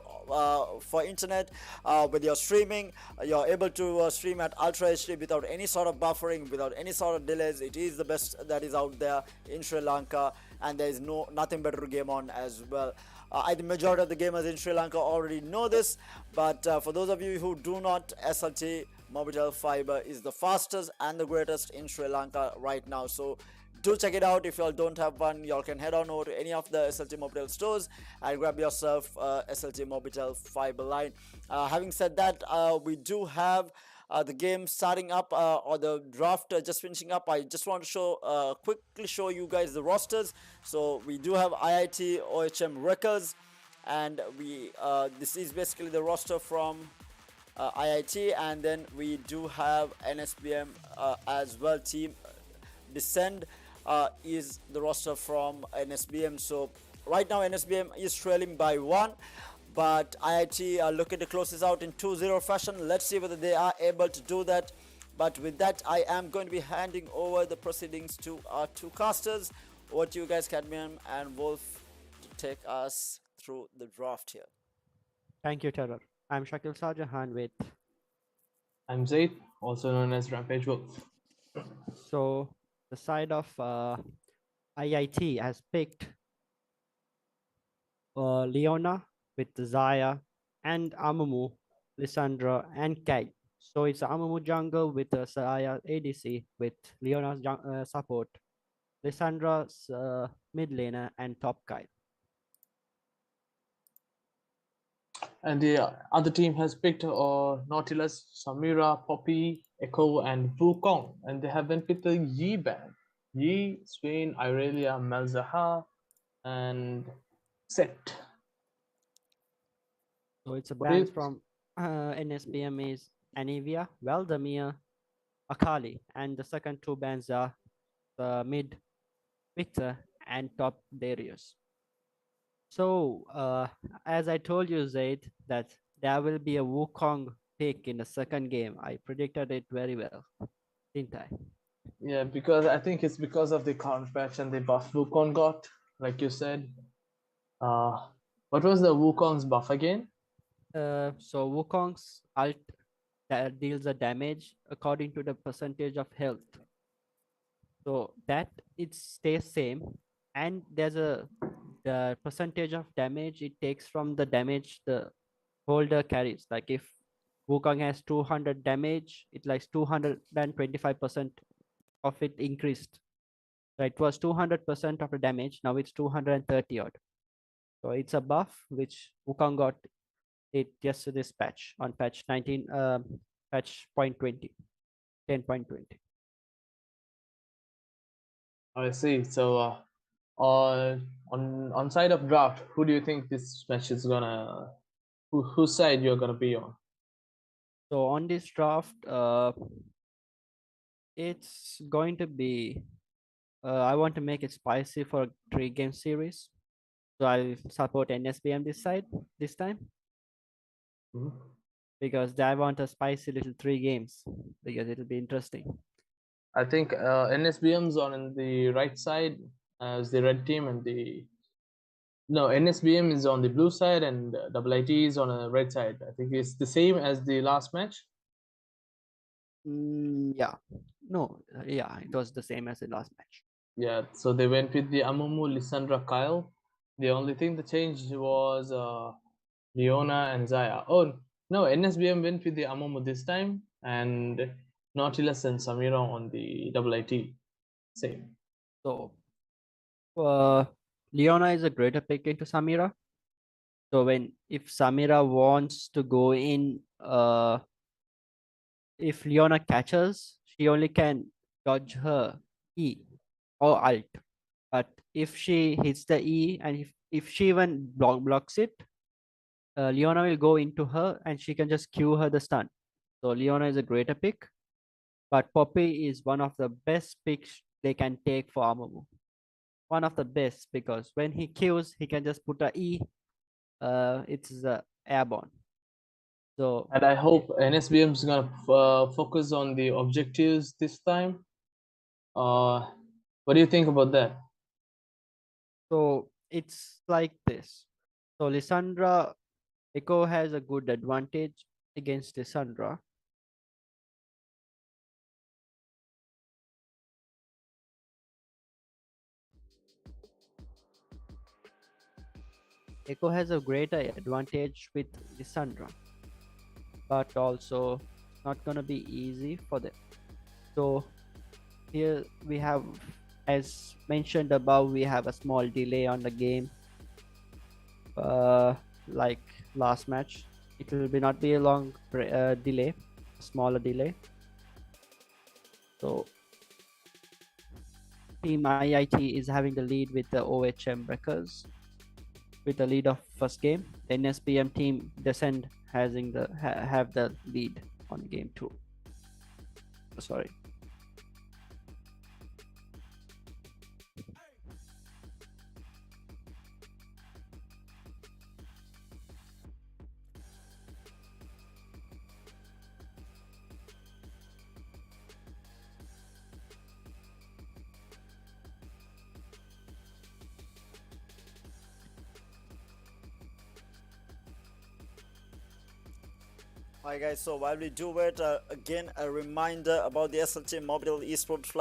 for internet, whether you're streaming, you're able to stream at Ultra HD without any sort of buffering, without any sort of delays. It is the best that is out there in Sri Lanka, and there is nothing better to game on as well. I think majority of the gamers in Sri Lanka already know this, but for those of you who do not, SLT-MOBITEL fiber is the fastest and the greatest in Sri Lanka right now. So do check it out. If y'all don't have one, y'all can head on over to any of the SLT-MOBITEL stores and grab yourself SLT-MOBITEL fiber line. Having said that, we do have the game starting up, or the draft just finishing up. I just want to quickly show you guys the rosters. So we do have IIT OHM WRECKERS, and we this is basically the roster from IIT, and then we do have NSBM as well. Team Descend is the roster from NSBM. So right now NSBM is trailing by 1, but IIT are looking to close this out in 2-0 fashion. Let's see whether they are able to do that. But with that, I am going to be handing over the proceedings to our 2 casters. Over to you guys, Cadmium and Wolf, to take us through the draft here. Thank you, Terror. I'm Shakil Shahjahan with. I'm Zaid, also known as Rampage Wolf. So the side of IIT has picked Leona with Zaya and Amumu, Lissandra and Kai. So it's Amumu jungle with Zaya ADC with Leona's support, Lissandra's mid laner and top Kai. And the other team has picked Nautilus, Samira, Poppy, Echo, and Wukong. And they have been picked the Yi band. Yi, Swain, Irelia, Malzahar, and Set. So it's a band from NSBM is Anivia, Valdemir, Akali, and the second 2 bands are mid Victor and top Darius. So as I told you, Zaid, that there will be a Wukong pick in the second game. I predicted it very well, didn't I? Yeah, because I think it's because of the current patch and the buff Wukong got, like you said. What was the Wukong's buff again? So Wukong's ult that deals a damage according to the percentage of health. So that it stays same, and there's the percentage of damage it takes from the damage the holder carries. Like if Wukong has 200 damage, it likes 225% of it increased. So it was 200% of the damage, now it's 230 odd. So it's a buff which Wukong got it just to this patch on patch 19 patch 0.20 10.20. I see. So on side of draft, who do you think this match is gonna whose side you're gonna be on? So on this draft, it's going to be I want to make it spicy for a 3-game series. So I'll support NSBM this time. Because I want a spicy little 3 games because it'll be interesting. I think NSBM's on the right side as the red team, and NSBM is on the blue side and IIT is on the red side. I think it's the same as the last match. Yeah, no, yeah, it was the same as the last match. Yeah, so they went with the Amumu, Lissandra, Kyle. The only thing that changed was Leona and Zaya. Oh no, NSBM went with the Amumu this time, and Nautilus and Samira on the IIT. Same. So Leona is a greater pick into Samira. So if Samira wants to go in, if Leona catches, she only can dodge her E or alt. But if she hits the E and if she even blocks it, Leona will go into her and she can just cue her the stun. So Leona is a greater pick, but Poppy is one of the best picks they can take for armor move. One of the best, because when he kills, he can just put a E. It's airborne. So And I hope NSBM is gonna focus on the objectives this time. What do you think about that? So it's like this. So Lissandra, Echo has a good advantage against Lissandra. Echo has a greater advantage with Lissandra, but also not gonna be easy for them. So here we have, as mentioned above, we have a small delay on the game. Like last match, it will not be a long delay, a smaller delay. So Team IIT is having the lead with the OHM WRECKERS with the lead of first game. The NSBM team Descend having have the lead on game 2. Sorry. Hi guys, so while we do it, again a reminder about the SLT-MOBITEL esports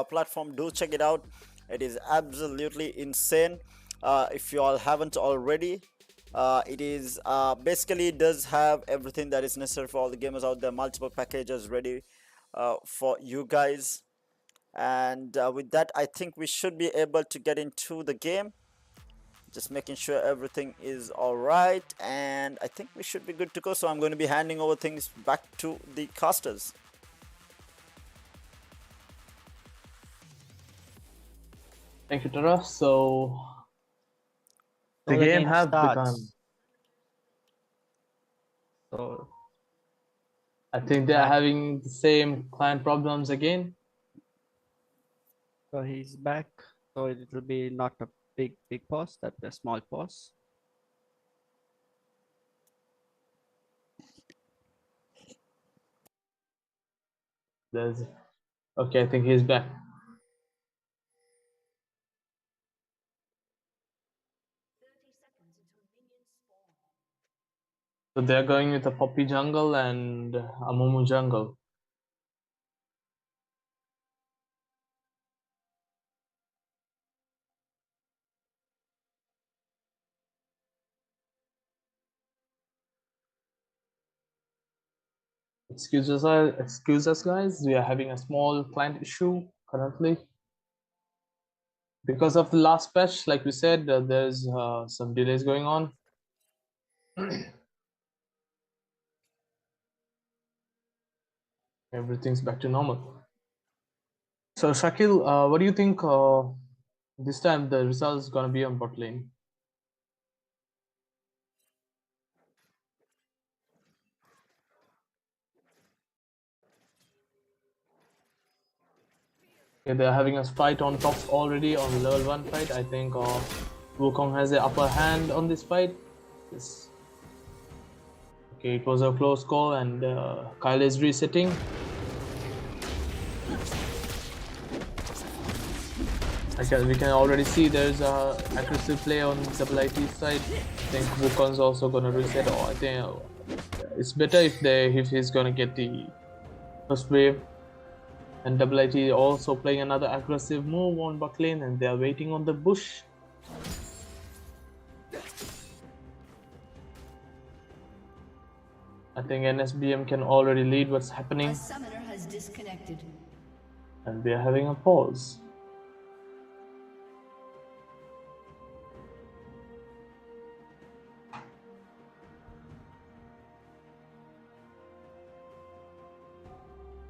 platform. Do check it out. It is absolutely insane. If you all haven't already, it is basically does have everything that is necessary for all the gamers out there. Multiple packages ready for you guys, and with that I think we should be able to get into the game. Just making sure everything is all right, and I think we should be good to go. So I'm going to be handing over things back to the casters. Thank you, Tara. So the game have begun. So I think they're having the same client problems again. So he's back. So it will be not a big pause, that's a small pause. Okay, I think he's back. So they're going with a Poppy jungle and a Mumu jungle. Excuse us guys, we are having a small client issue currently. Because of the last patch, like we said, there's some delays going on. Everything's back to normal. So Shakil, what do you think this time the result is going to be on bot lane? Okay, they're having a fight on top already on level 1 fight. I think Wukong has the upper hand on this fight. Yes. Okay, it was a close call, and Kyle is resetting. We can already see there's a aggressive play on IIT side. I think Wukong's also gonna reset. Or I think it's better if he's gonna get the first wave. And IIT also playing another aggressive move on bot lane, and they are waiting on the bush. I think NSBM can already lead what's happening. A summoner has disconnected. And we are having a pause.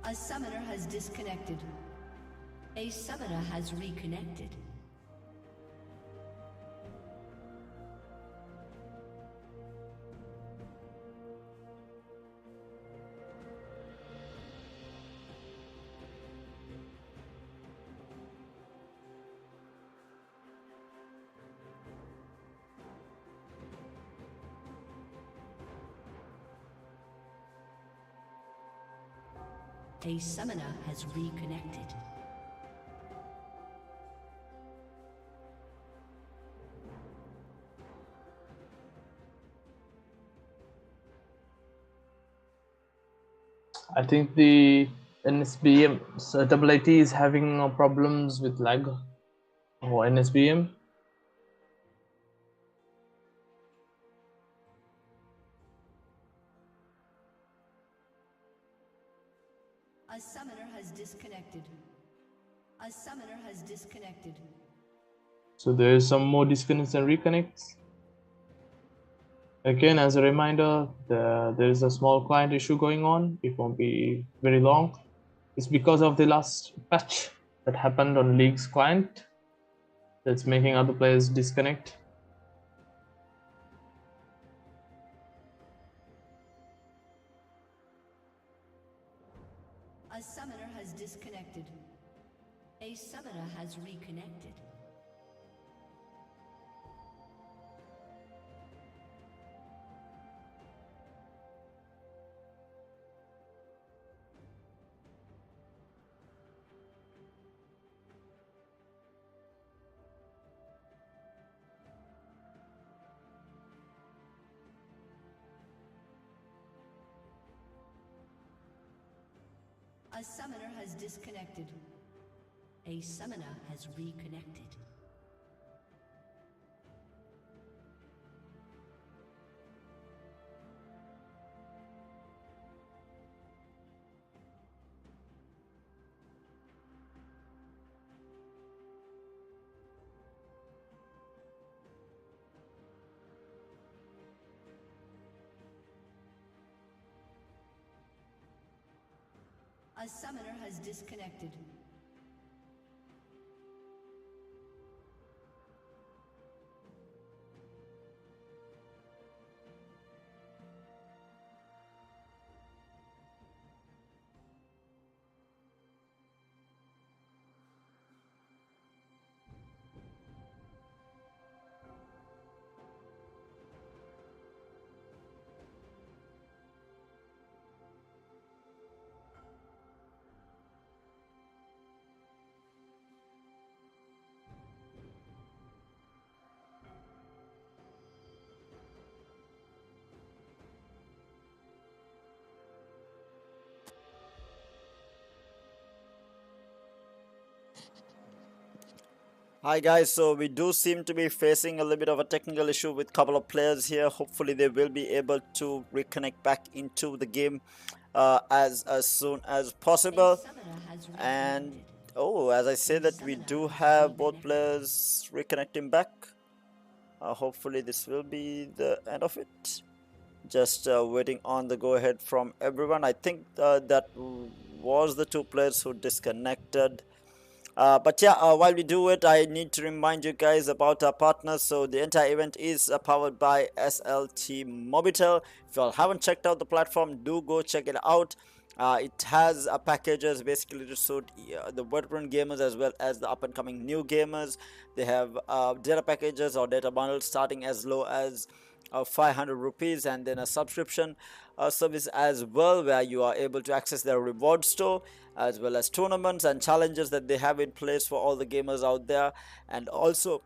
A summoner has disconnected. A summoner has reconnected. A summoner has reconnected. I think the NSBM IIT is having problems with lag or NSBM. A summoner has disconnected. A summoner has disconnected. So there is some more disconnects and reconnects. Again, as a reminder, there is a small client issue going on. It won't be very long. It's because of the last patch that happened on League's client that's making other players disconnect. A summoner has disconnected. A summoner has reconnected. A summoner has disconnected. A summoner has reconnected. A summoner has disconnected. Hi guys, so we do seem to be facing a little bit of a technical issue with a couple of players here. Hopefully they will be able to reconnect back into the game as soon as possible. And oh, as I say that, we do have both players reconnecting back. Hopefully this will be the end of it. Just waiting on the go ahead from everyone. I think that was the two players who disconnected. But yeah, while we do it, I need to remind you guys about our partners. So the entire event is powered by SLT-MOBITEL. If you all haven't checked out the platform, do go check it out. It has packages basically to suit the veteran gamers as well as the up and coming new gamers. They have data packages or data bundles starting as low as 500 rupees, and then a subscription service as well, where you are able to access their reward store as well as tournaments and challenges that they have in place for all the gamers out there. And also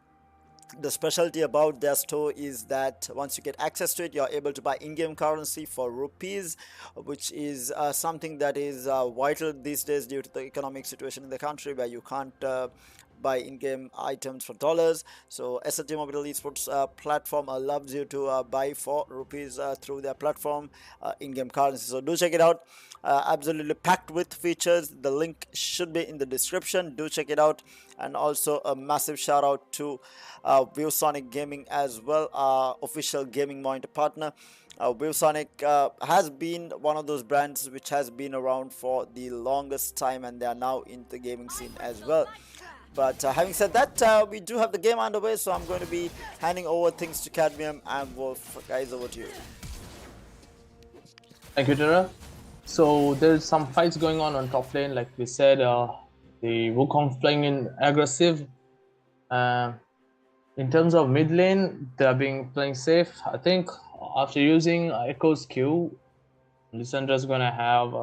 the specialty about their store is that once you get access to it, you're able to buy in-game currency for rupees, which is something that is vital these days due to the economic situation in the country, where you can't buy in-game items for dollars. So SLT-MOBITEL Esports platform loves you to buy for rupees through their platform in-game currency. So do check it out. Absolutely packed with features. The link should be in the description. Do check it out. And also a massive shout out to ViewSonic Gaming as well, official gaming monitor partner. ViewSonic has been one of those brands which has been around for the longest time, and they are now in the gaming scene as well. But having said that, we do have the game underway, so I'm going to be handing over things to Cadmium and Wolf. Guys, over to you. Thank you, Tara. So there's some fights going on top lane, like we said. The Wukong's playing in aggressive. In terms of mid lane, they're playing safe. I think after using Echo's Q, Lissandra's gonna have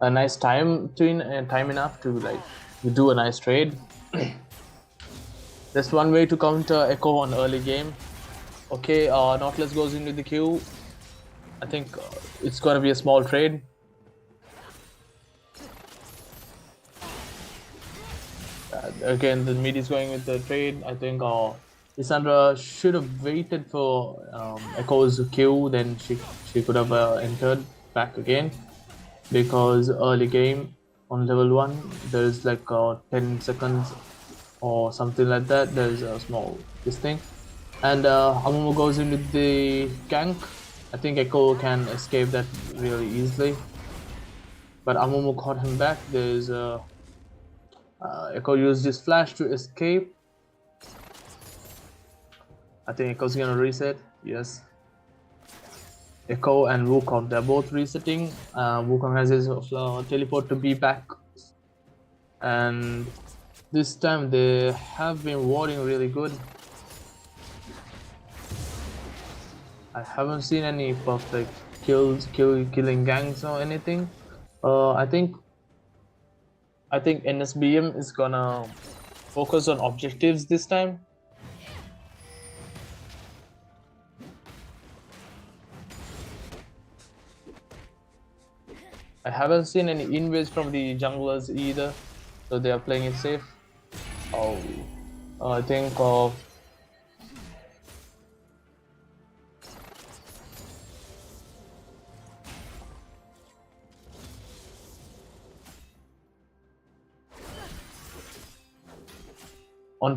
a nice time enough to do a nice trade. That's one way to counter Echo on early game. Okay, Nautilus goes into the Q. I think it's gonna be a small trade. Again, the mid is going with the trade. I think Lissandra should have waited for Echo's Q, then she could have entered back again, because early game on level 1 there's like 10 seconds or something like that. There's a small thing, and Amumu goes into the gank. I think Echo can escape that really easily, but Amumu caught him back. There's Echo used his flash to escape. I think Echo's gonna reset. Yes. Echo and Wukong, they're both resetting. Wukong has his teleport to be back. And this time they have been warding really good. I haven't seen any perfect killing gangs or anything. I think NSBM is gonna focus on objectives this time. I haven't seen any invades from the junglers either, so they are playing it safe. I think on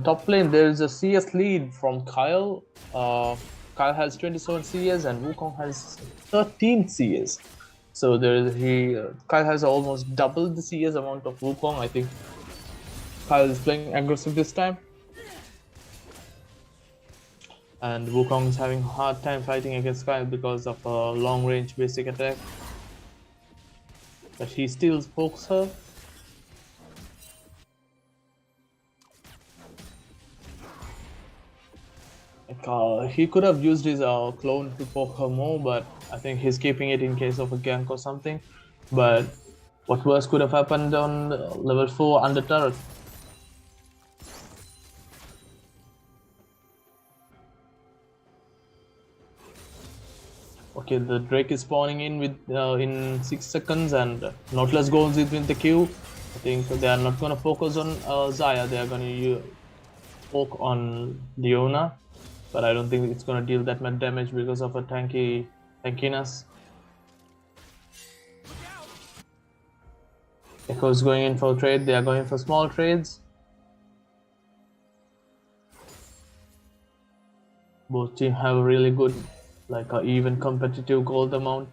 top lane there is a CS lead from Kyle. Kyle has 27 CS and Wukong has 13 CS. So Kyle has almost double the CS amount of Wukong. I think Kyle is playing aggressive this time, and Wukong is having a hard time fighting against Kyle because of a long range basic attack, but he still pokes her. He could have used his clone to poke her more, but I think he's keeping it in case of a gank or something. But what worse could have happened on level 4 under Þarrot? Okay, the Drake is spawning in with in 6 seconds, and Nautilus goes in the queue. I think they are not going to focus on Xayah. They are going to poke on Leona, but I don't think it's going to deal that much damage because of a tankiness. Echo's going in for trade. They are going for small trades. Both teams have a really good, even competitive gold amount.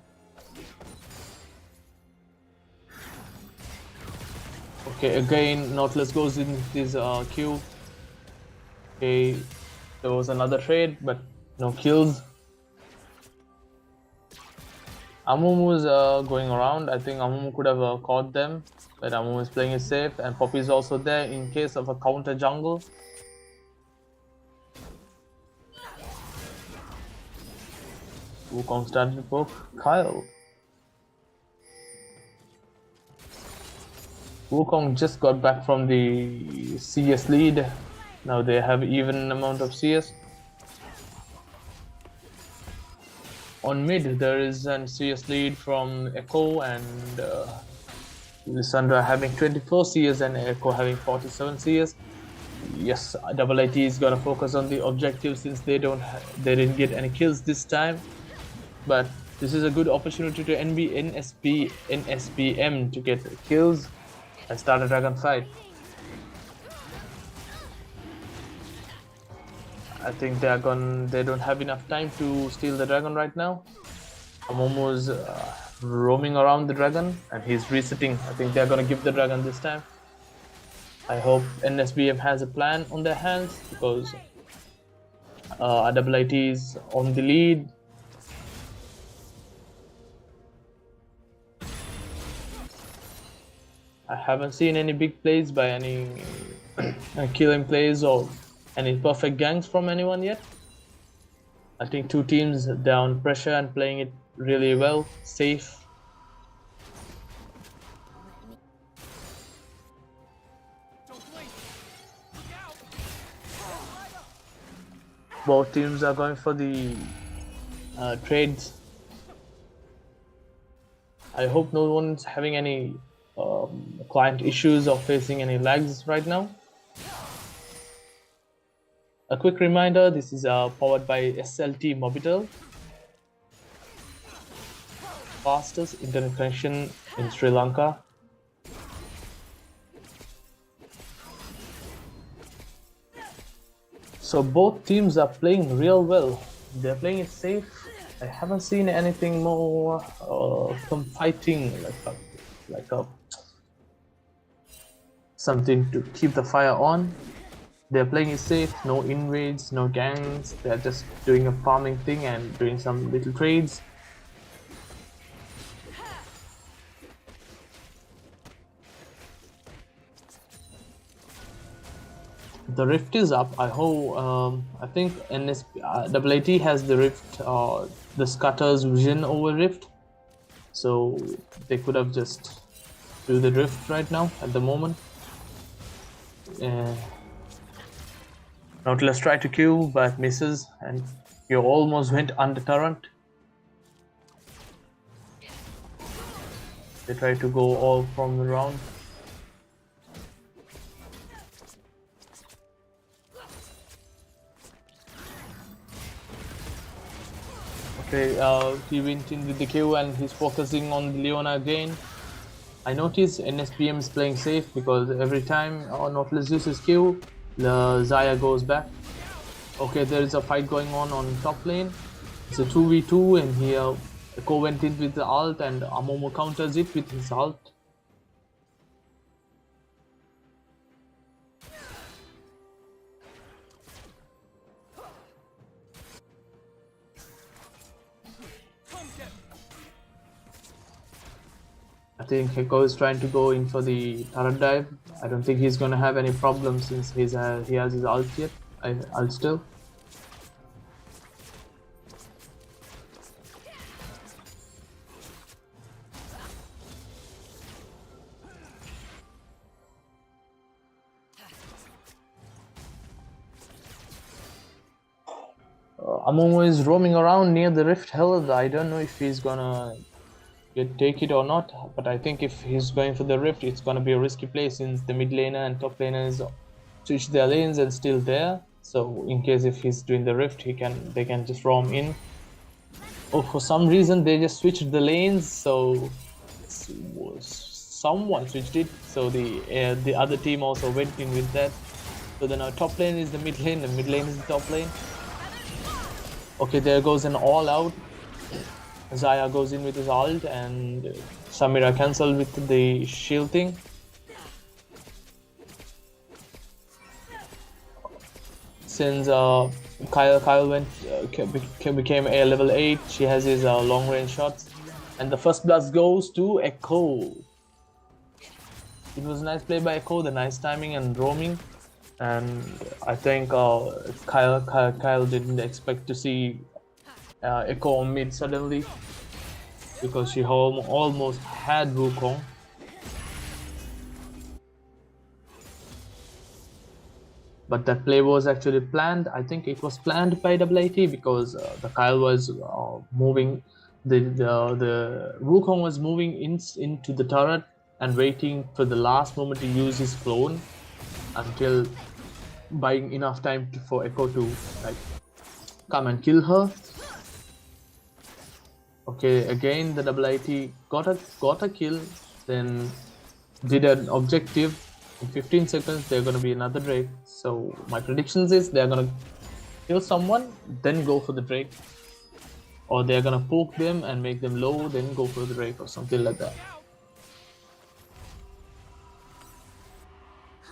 Okay, again Nautilus goes in this queue. Okay, there was another trade, but no kills. Amumu is going around. I think Amumu could have caught them, but Amumu is playing it safe, and Poppy is also there in case of a counter jungle. Wukong started to poke Kyle. Wukong just got back from the CS lead. Now they have even amount of CS. On mid there is a CS lead from Echo and Lissandra having 24 CS and Echo having 47 CS. yes, IIT is gonna focus on the objective since they didn't get any kills this time. But this is a good opportunity to NSBM to get kills and start a dragon fight. I think they don't have enough time to steal the dragon right now. Amomo's roaming around the dragon and he's resetting. I think they're gonna give the dragon this time. I hope NSBM has a plan on their hands because IIT is on the lead. I haven't seen any big plays by any killing plays or any perfect ganks from anyone yet. I think two teams down pressure and playing it really well, safe. Both teams are going for the trades. I hope no one's having any client issues or facing any lags right now. A quick reminder, this is powered by SLT-MOBITEL, fastest internet connection in Sri Lanka. So both teams are playing real well. They're playing it safe. I haven't seen anything more fighting like something to keep the fire on. They're playing it safe, no invades, no gangs. They're just doing a farming thing and doing some little trades. The rift is up. I hope. I think IIT has the rift, the Scutter's vision over rift, so they could have just do the rift right now at the moment. Nautilus tried to kill but misses, and he almost went under Þarrot. They tried to go all from the round. Okay, he went in with the Q and he's focusing on Leona again. I notice NSBM is playing safe because every time Nautilus uses Q, the Zaya goes back. Okay, there is a fight going on top lane. It's a 2v2 and here Echo went in with the ult and Amomo counters it with his ult. I think Echo is trying to go in for the turret dive. I don't think he's gonna have any problems since he has his ult yet. Ult still. Amomo is roaming around near the rift hell. I don't know if he's gonna take it or not, but I think if he's going for the rift, it's gonna be a risky play since the mid laner and top laner is switched their lanes and still there. So in case if he's doing the rift, they can just roam in. Oh, for some reason they just switched the lanes, so someone switched it. So the other team also went in with that. So then our top lane is the mid lane is the top lane. Okay, there goes an all out. Zaya goes in with his ult and Samira cancelled with the shield thing. Since Kyle went became a level 8, she has his long range shots, and the first blast goes to Echo. It was a nice play by Echo, the nice timing and roaming, and I think Kyle didn't expect to see Echo on mid suddenly because she almost had Wukong. But that play was actually planned. I think it was planned by IIT because the Kyle was moving, the Wukong was moving into the turret and waiting for the last moment to use his clone until buying enough time for Echo to like come and kill her. Okay, again the IIT got a kill, then did an objective. In 15 seconds they're gonna be another Drake. So my predictions is they're gonna kill someone, then go for the Drake. Or they're gonna poke them and make them low, then go for the Drake or something like that.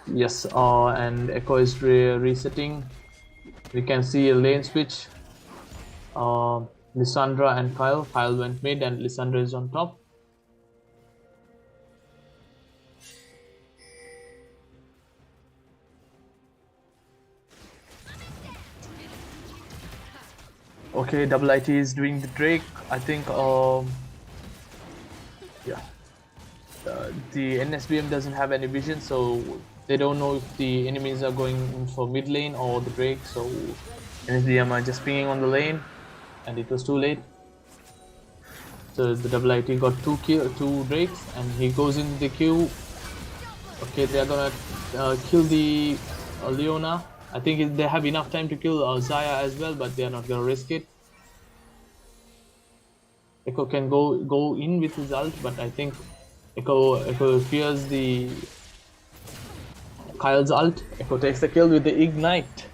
Yes, and Echo is resetting. We can see a lane switch. Lissandra and Kyle. Kyle went mid and Lissandra is on top. Okay, IIT is doing the Drake. I think, yeah. The NSBM doesn't have any vision, so they don't know if the enemies are going in for mid lane or the Drake. So NSBM are just pinging on the lane, and it was too late. So the IIT got two Drakes, and he goes in the queue. Okay, they are gonna kill the Leona. I think they have enough time to kill Xayah as well, but they are not gonna risk it. Echo can go in with his ult, but I think Echo fears the Kyle's ult. Echo takes the kill with the ignite.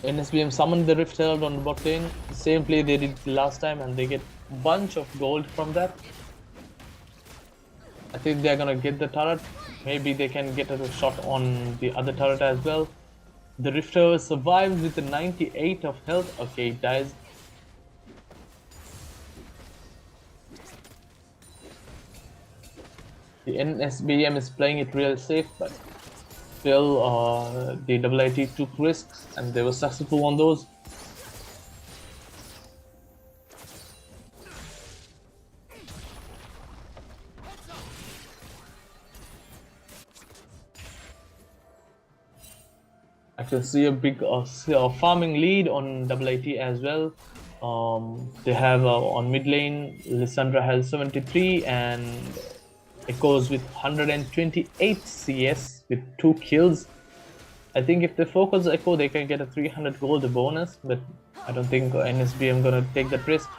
NSBM summoned the Rift Herald on the bot lane. Same play they did last time, and they get a bunch of gold from that. I think they're gonna get the turret. Maybe they can get a shot on the other turret as well. The Rift Herald survives with a 98 of health. Okay, it dies. The NSBM is playing it real safe, but still the IIT took risks and they were successful on those. I can see a big farming lead on IIT as well. They have on mid lane, Lissandra has 73 and Echoes with 128 CS with 2 kills. I think if they focus Echo, they can get a 300 gold bonus, but I don't think NSBM gonna take that risk.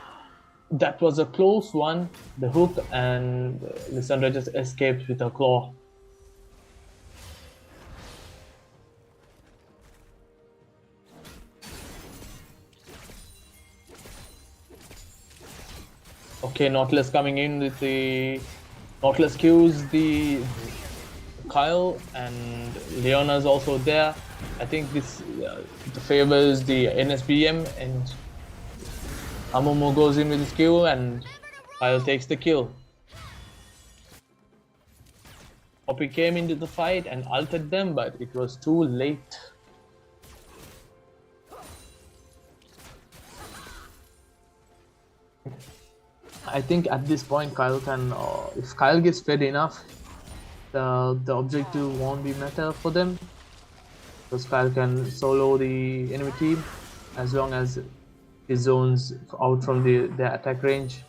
That was a close one, the hook, and Lissandra just escaped with a claw. Okay, Nautilus coming in with the Nautilus Qs the Kyle, and Leona's also there. I think this favors the NSBM, and Amumu goes in with his Q and Kyle takes the kill. Poppy came into the fight and ulted them, but it was too late. I think at this point Kyle can, if Kyle gets fed enough, the objective won't be meta for them, because Kyle can solo the enemy team as long as he zones out from their attack range.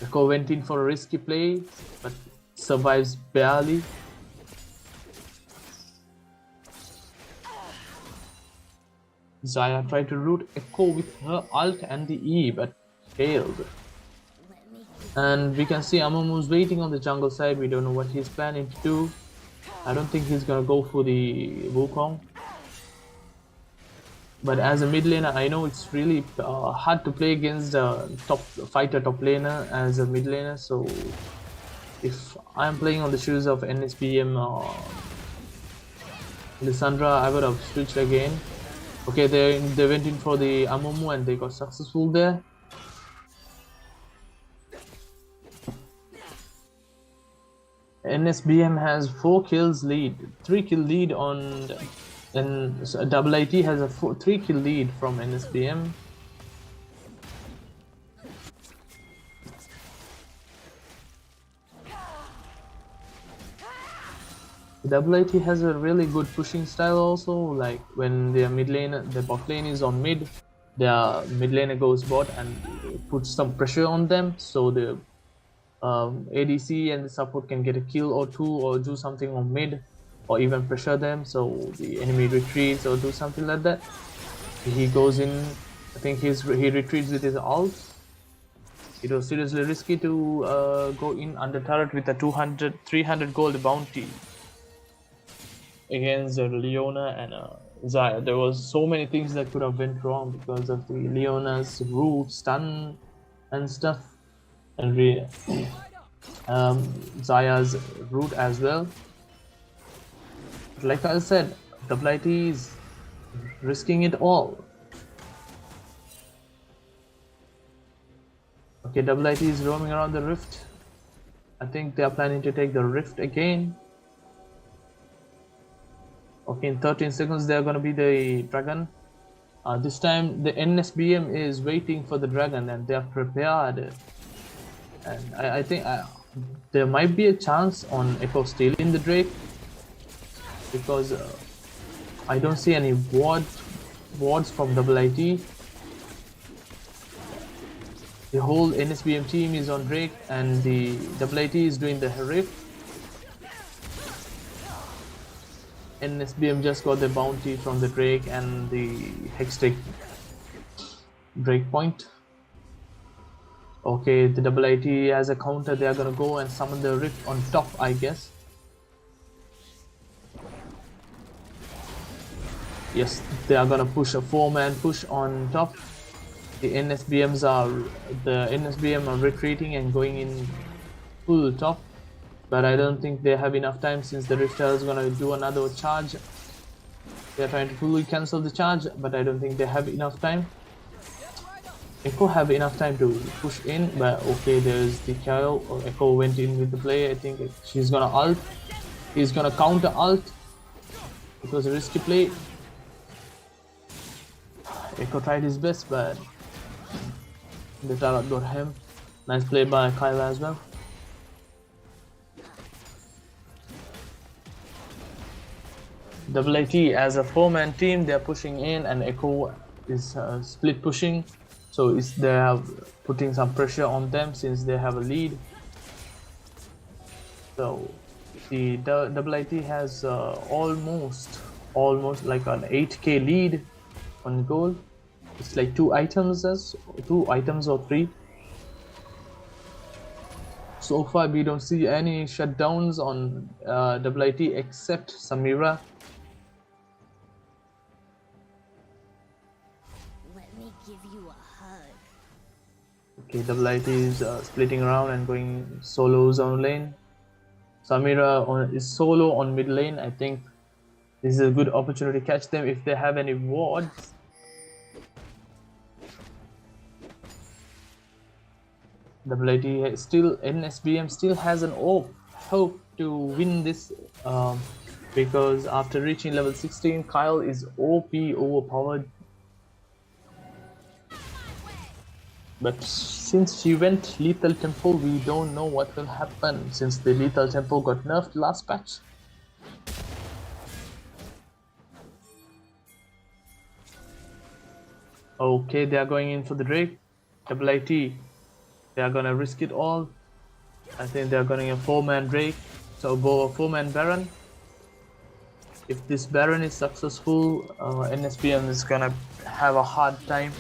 Echo went in for a risky play, but survives barely. Xayah tried to root Echo with her ult and the E, but failed. And we can see Amumu's waiting on the jungle side. We don't know what he's planning to do. I don't think he's gonna go for the Wukong. But as a mid laner, I know it's really hard to play against a top laner as a mid laner. So if I'm playing on the shoes of NSBM Lissandra, I would have switched again. Okay, they went in for the Amumu and they got successful there. NSBM has 4 kills lead, 3 kill lead on, and IIT has a 3 kill lead from NSBM. IIT has a really good pushing style also, like when their mid lane, the bot lane is on mid, their mid laner goes bot and puts some pressure on them, so the ADC and the support can get a kill or two or do something on mid or even pressure them so the enemy retreats or do something like that. He goes in, I think he retreats with his ult. It was seriously risky to go in under turret with a 300 gold bounty against Leona and Xayah. There was so many things that could have went wrong because of the Leona's root, stun and stuff, and Xayah's root as well. But like I said, IIT is risking it all. Okay, IIT is roaming around the rift. I think they are planning to take the rift again. Okay, in 13 seconds they are going to be the dragon. This time the NSBM is waiting for the dragon and they are prepared. And I think there might be a chance on Echo stealing the Drake because I don't see any wards from IIT. The whole NSBM team is on Drake and the IIT is doing the rift. NSBM just got the bounty from the Drake and the Hextech Drake point. Okay, the IIT as a counter, they are gonna go and summon the rift on top, I guess. Yes, they are gonna push a 4-man push on top. The NSBM are retreating and going in full top. But I don't think they have enough time since the Rifter is gonna do another charge. They're trying to fully cancel the charge, but I don't think they have enough time. Echo have enough time to push in, but okay, there's the Kyle. Echo went in with the play. I think she's gonna ult. He's gonna counter ult. It was a risky play. Echo tried his best, but the Þarrot got him. Nice play by Kyle as well. IIT as a 4-man team, they are pushing in and Echo is split pushing, so they are putting some pressure on them since they have a lead. So the IIT has almost like an 8k lead on goal. It's like 2 items or 3. So far we don't see any shutdowns on IIT except Samira. Okay, IIT is splitting around and going solos on lane. Samira is solo on mid lane. I think this is a good opportunity to catch them if they have any wards. IIT still, NSBM still has an hope to win this because after reaching level 16, Kyle is OP overpowered. But since she went Lethal Temple, we don't know what will happen since the Lethal Temple got nerfed last patch. Okay, they are going in for the Drake. IIT, they are gonna risk it all. I think they are going a 4-man Drake, so go a 4-man Baron. If this Baron is successful, NSBM is gonna have a hard time.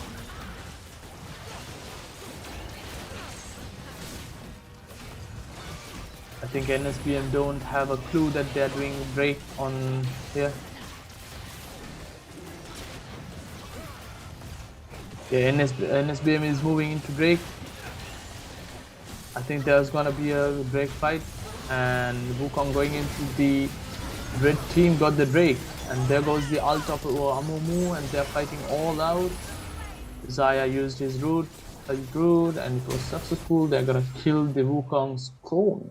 I think NSBM don't have a clue that they are doing Drake on here. Yeah, NSBM is moving into Drake. I think there's gonna be a Drake fight, and Wukong going into the red team got the Drake, and there goes the ult of Amumu, and they're fighting all out. Xayah used his root, and it was successful. They're gonna kill the Wukong's clone.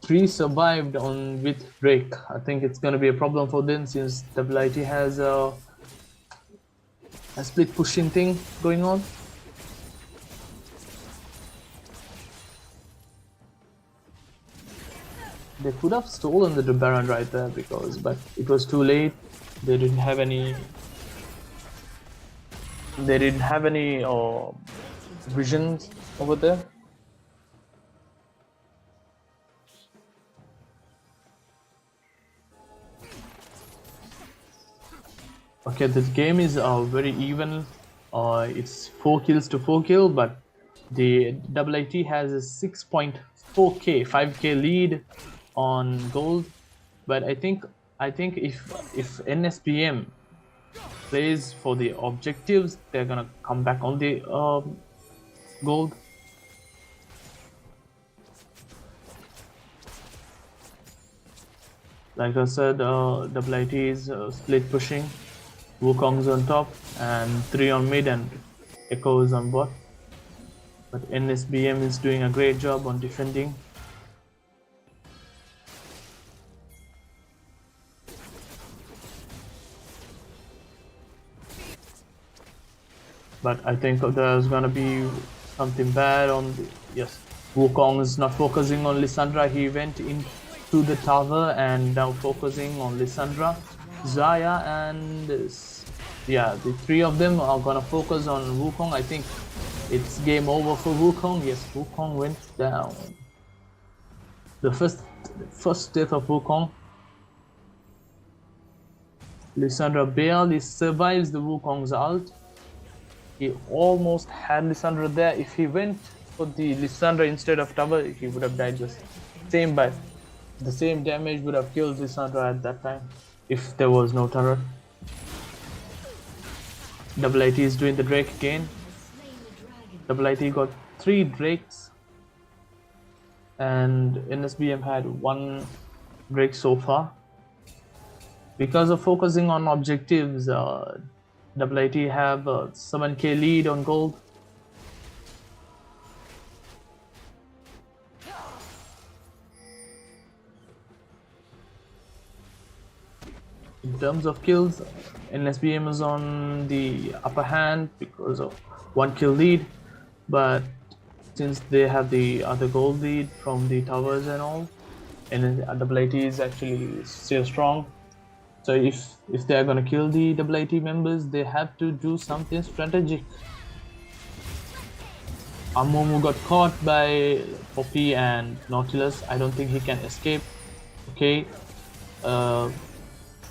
3 survived on with Drake. I think it's gonna be a problem for them since IIT has a split pushing thing going on. They could have stolen the Baron right there but it was too late. They didn't have any visions over there. Okay, this game is very even. It's 4 kills to 4 kill, but the IIT has a 6.4k, 5k lead on gold. But I think if NSBM plays for the objectives, they're gonna come back on the gold. Like I said, IIT is split pushing. Wukong's on top and 3 on mid and Echo is on bot. But NSBM is doing a great job on defending. But I think there's gonna be something bad on the... Yes, Wukong is not focusing on Lissandra. He went into the tower and now focusing on Lissandra, Xayah, and yeah, the 3 of them are gonna focus on Wukong. I think it's game over for Wukong. Yes, Wukong went down. The first death of Wukong. Lissandra barely survives the Wukong's ult. He almost had Lissandra there. If he went for the Lissandra instead of tower, he would have died just same, but the same damage would have killed Lissandra at that time if there was no turret. IIT is doing the Drake again. IIT got 3 Drakes and NSBM had 1 Drake so far. Because of focusing on objectives, IIT have a 7k lead on gold. In terms of kills, NSBM is on the upper hand because of 1 kill lead, but since they have the other gold lead from the towers and all, and IIT is actually still strong. So if they are gonna kill the IIT members, they have to do something strategic. Amumu got caught by Poppy and Nautilus. I don't think he can escape. Okay.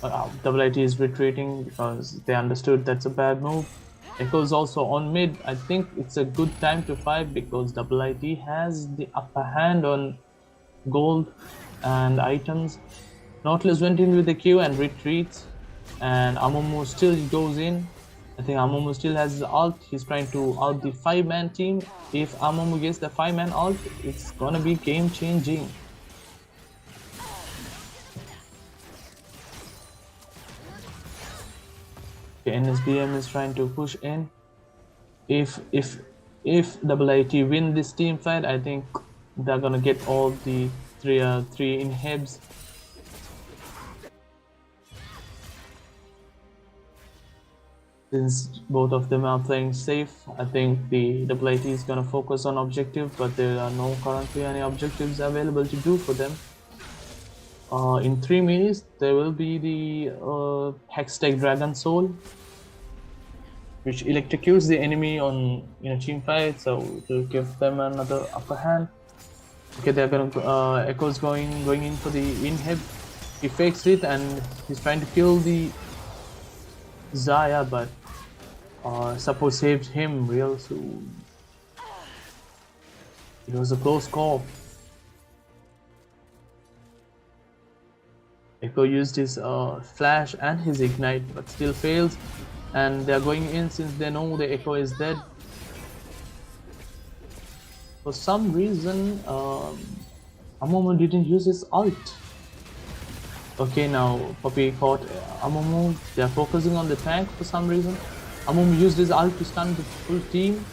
IIT is retreating because they understood that's a bad move. Echo's also on mid. I think it's a good time to fight because IIT has the upper hand on gold and items. Nautilus went in with the Q and retreats, and Amumu still goes in. I think Amumu still has his ult. He's trying to ult the 5-man team. If Amumu gets the 5-man ult, it's gonna be game changing. NSBM is trying to push in. If IIT win this team fight, I think they're gonna get all the three inhibs. Since both of them are playing safe, I think the IIT is gonna focus on objective, but there are no currently any objectives available to do for them. In 3 minutes, there will be the Hextech Dragon Soul, which electrocutes the enemy in a team fight, so it will give them another upper hand. Okay, they're gonna Echo's going in for the inhib. He fakes it and he's trying to kill the Xayah, but support saved him real soon. It was a close call. Echo used his flash and his ignite, but still fails. And they're going in since they know the Echo is dead. For some reason, Amumu didn't use his ult. Okay, now Poppy caught Amumu. They're focusing on the tank for some reason. Amumu used his ult to stun the full team.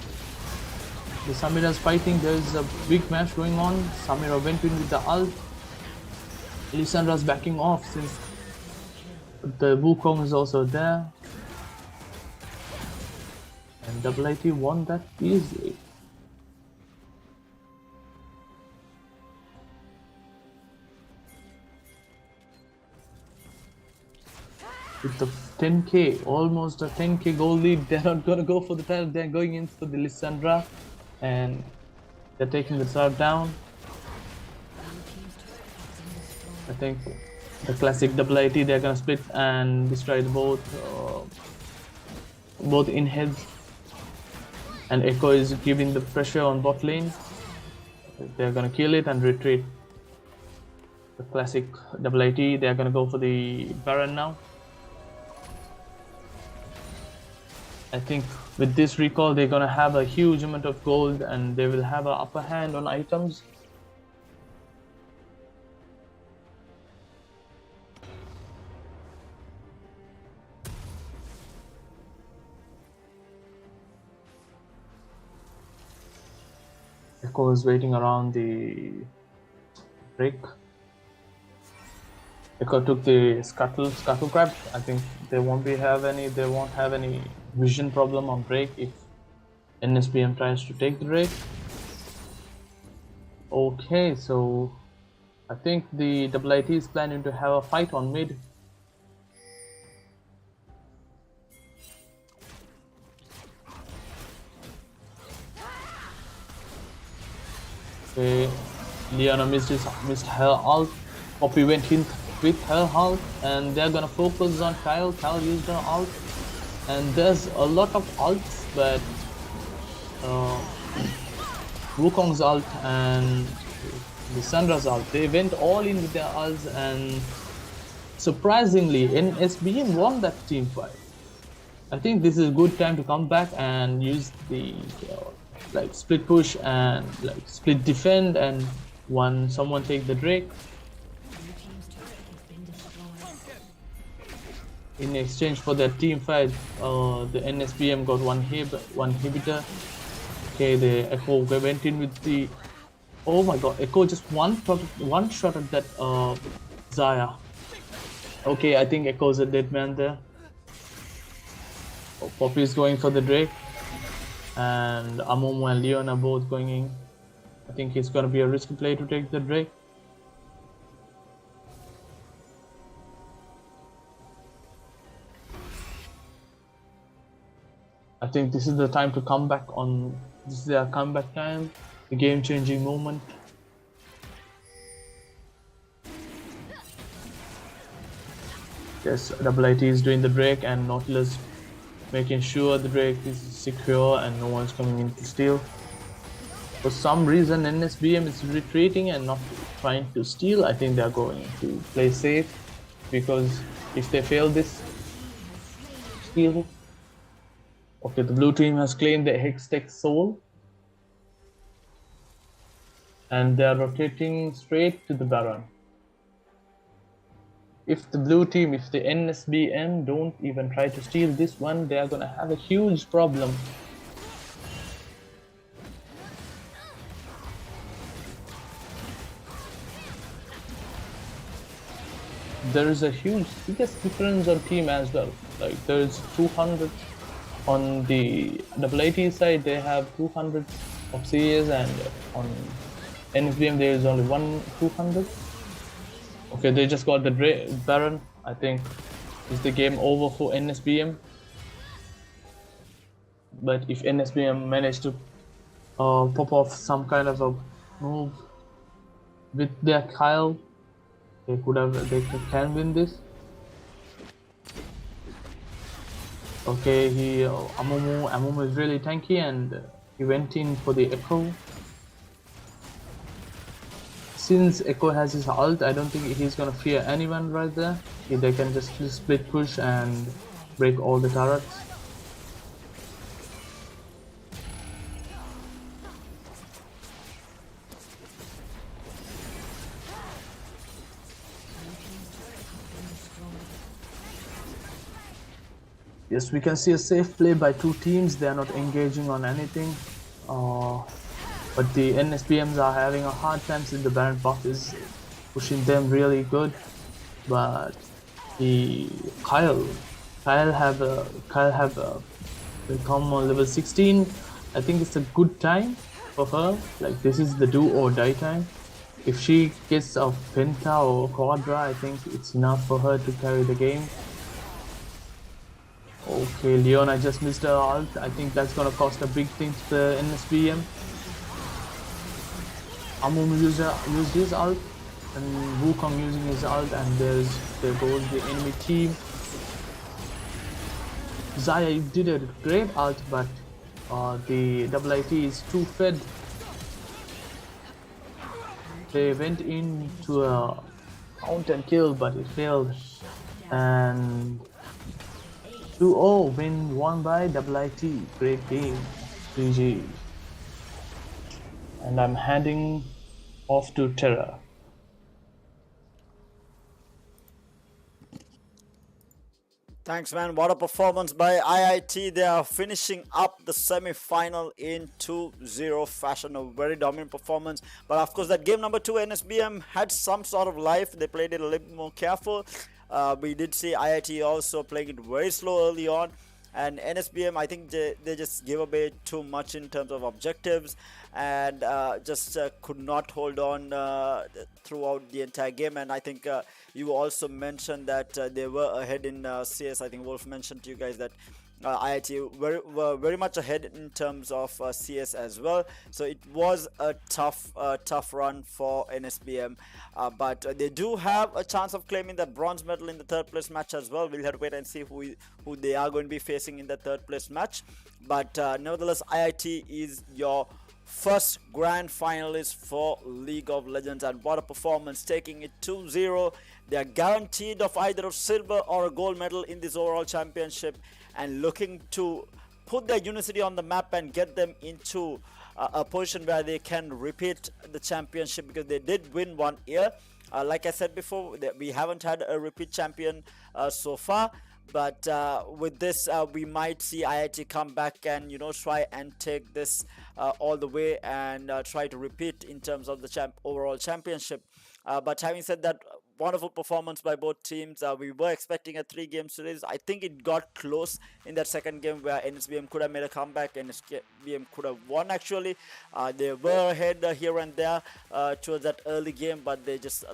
The Samira's fighting. There's a big match going on. Samira went in with the ult. Lissandra's backing off since the Wukong is also there. And IIT won that easily. With the 10k, almost a 10k goal lead, they're not gonna go for the title, they're going in for the Lissandra and they're taking the third down. I think the classic double IT. They're gonna split and destroy both in heads. And Echo is giving the pressure on bot lane. They're gonna kill it and retreat. The classic double IT. They're gonna go for the Baron now. I think with this recall, they're gonna have a huge amount of gold and they will have an upper hand on items. Echo is waiting around the break. Echo took the scuttle crab. I think they won't have any vision problem on break if NSBM tries to take the break. Okay, so I think the double IT is planning to have a fight on mid. Okay, Leona missed her ult. Poppy went in with her ult, and they're gonna focus on Kyle. Kyle used her ult, and there's a lot of ults, but Wukong's ult and Lissandra's ult, they went all in with their ults, and surprisingly, NSBM won that team fight. I think this is a good time to come back and use the like split push and like split defend, and someone take the Drake. In exchange for that team fight, the NSBM got one inhibitor. Okay, the Echo went in with the. Oh my god, Echo just one shot at that Xayah. Okay, I think Echo's a dead man there. Oh, Poppy is going for the Drake, and Amumu and Leon are both going in. I think it's gonna be a risky play to take the Drake. I think this is the time to come back on. This is their comeback time, the game-changing moment. Yes, Double IT is doing the Drake, and Nautilus making sure the Drake is secure and no one's coming in to steal. For some reason, NSBM is retreating and not trying to steal. I think they're going to play safe, because if they fail this steal. Okay, the blue team has claimed the Hextech Soul, and they are rotating straight to the Baron. If the blue team, if the NSBM don't even try to steal this one, they are gonna have a huge problem. There is a biggest difference on team as well. Like there is 200 on the double IT side. They have 200 of CS, and on NSBM there is only 200. Okay, they just got the Baron. I think is the game over for NSBM. But if NSBM managed to pop off some kind of a move with their Kyle, they can win this. Okay, Amumu is really tanky, and he went in for the Echo. Since Echo has his ult, I don't think he's gonna fear anyone right there. They can just split push and break all the turrets. Yes, we can see a safe play by two teams. They are not engaging on anything. But the NSBMs are having a hard time since the Baron buff is pushing them really good. But the Kyle have become on level 16. I think it's a good time for her. Like this is the do or die time. If she gets a Penta or Quadra, I think it's enough for her to carry the game. Okay, Leona just missed her ult. I think that's gonna cost a big thing to the NSBM. Amumu used his ult. and Wukong using his ult, and there goes the enemy team. Zaya did a great ult, but the IIT is too fed. They went into a count and kill, but it failed. And 2-0 win won by IIT. Great game. GG. And I'm handing off to Terra. Thanks, man. What a performance by IIT. They are finishing up the semi-final in 2-0 fashion. A very dominant performance. But of course, that game number 2, NSBM, had some sort of life. They played it a little bit more careful. We did see IIT also playing it very slow early on. And NSBM, I think they just gave away too much in terms of objectives, and just could not hold on throughout the entire game. And I think you also mentioned that they were ahead in CS. I think Wolf mentioned to you guys that IIT were very much ahead in terms of CS as well. So it was a tough run for NSBM, but they do have a chance of claiming the bronze medal in the third place match as well. We'll have to wait and see who they are going to be facing in the third place match. But nevertheless, IIT is your first grand finalist for League of Legends, and what a performance, taking it 2-0. They are guaranteed of either a silver or a gold medal in this overall championship, and looking to put their university on the map and get them into a position where they can repeat the championship, because they did win one year. Like I said before, we haven't had a repeat champion so far. But with this, we might see IIT come back and try and take this all the way and try to repeat in terms of the overall championship. But having said that, wonderful performance by both teams. We were expecting a 3-game series. I think it got close in that second game where NSBM could have made a comeback. NSBM could have won actually. They were ahead here and there towards that early game, but they just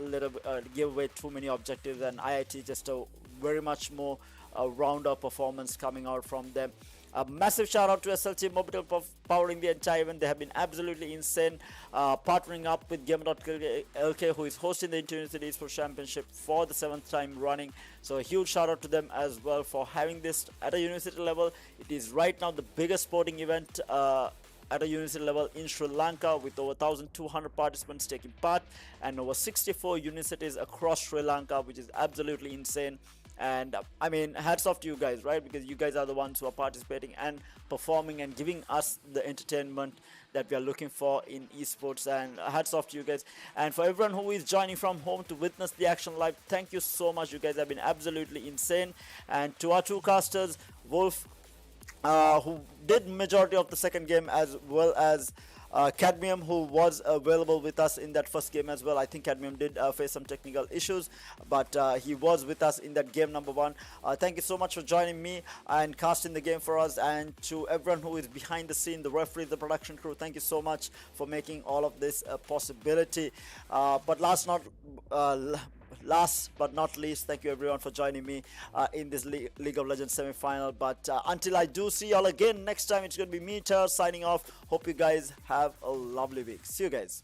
gave away too many objectives, and IIT just a very much more round-up performance coming out from them. A massive shout out to SLT-MOBITEL for powering the entire event. They have been absolutely insane, partnering up with Gamer.LK, who is hosting the Inter-University Esports Championship for the 7th time running. So a huge shout out to them as well for having this at a university level. It is right now the biggest sporting event at a university level in Sri Lanka, with over 1,200 participants taking part and over 64 universities across Sri Lanka, which is absolutely insane. And I mean, hats off to you guys, right? Because you guys are the ones who are participating and performing and giving us the entertainment that we are looking for in esports. And hats off to you guys. And for everyone who is joining from home to witness the action live, thank you so much. You guys have been absolutely insane. And to our two casters, Wolf, who did majority of the second game, as well as Cadmium, who was available with us in that first game as well. I think Cadmium did face some technical issues, but he was with us in that game number 1. Thank you so much for joining me and casting the game for us, and to everyone who is behind the scene, the referees, the production crew, thank you so much for making all of this a possibility. But last but not least, thank you everyone for joining me in this League of Legends semi-final. But until I do see y'all again next time, it's going to be me, Ter, signing off. Hope you guys have a lovely week. See you guys.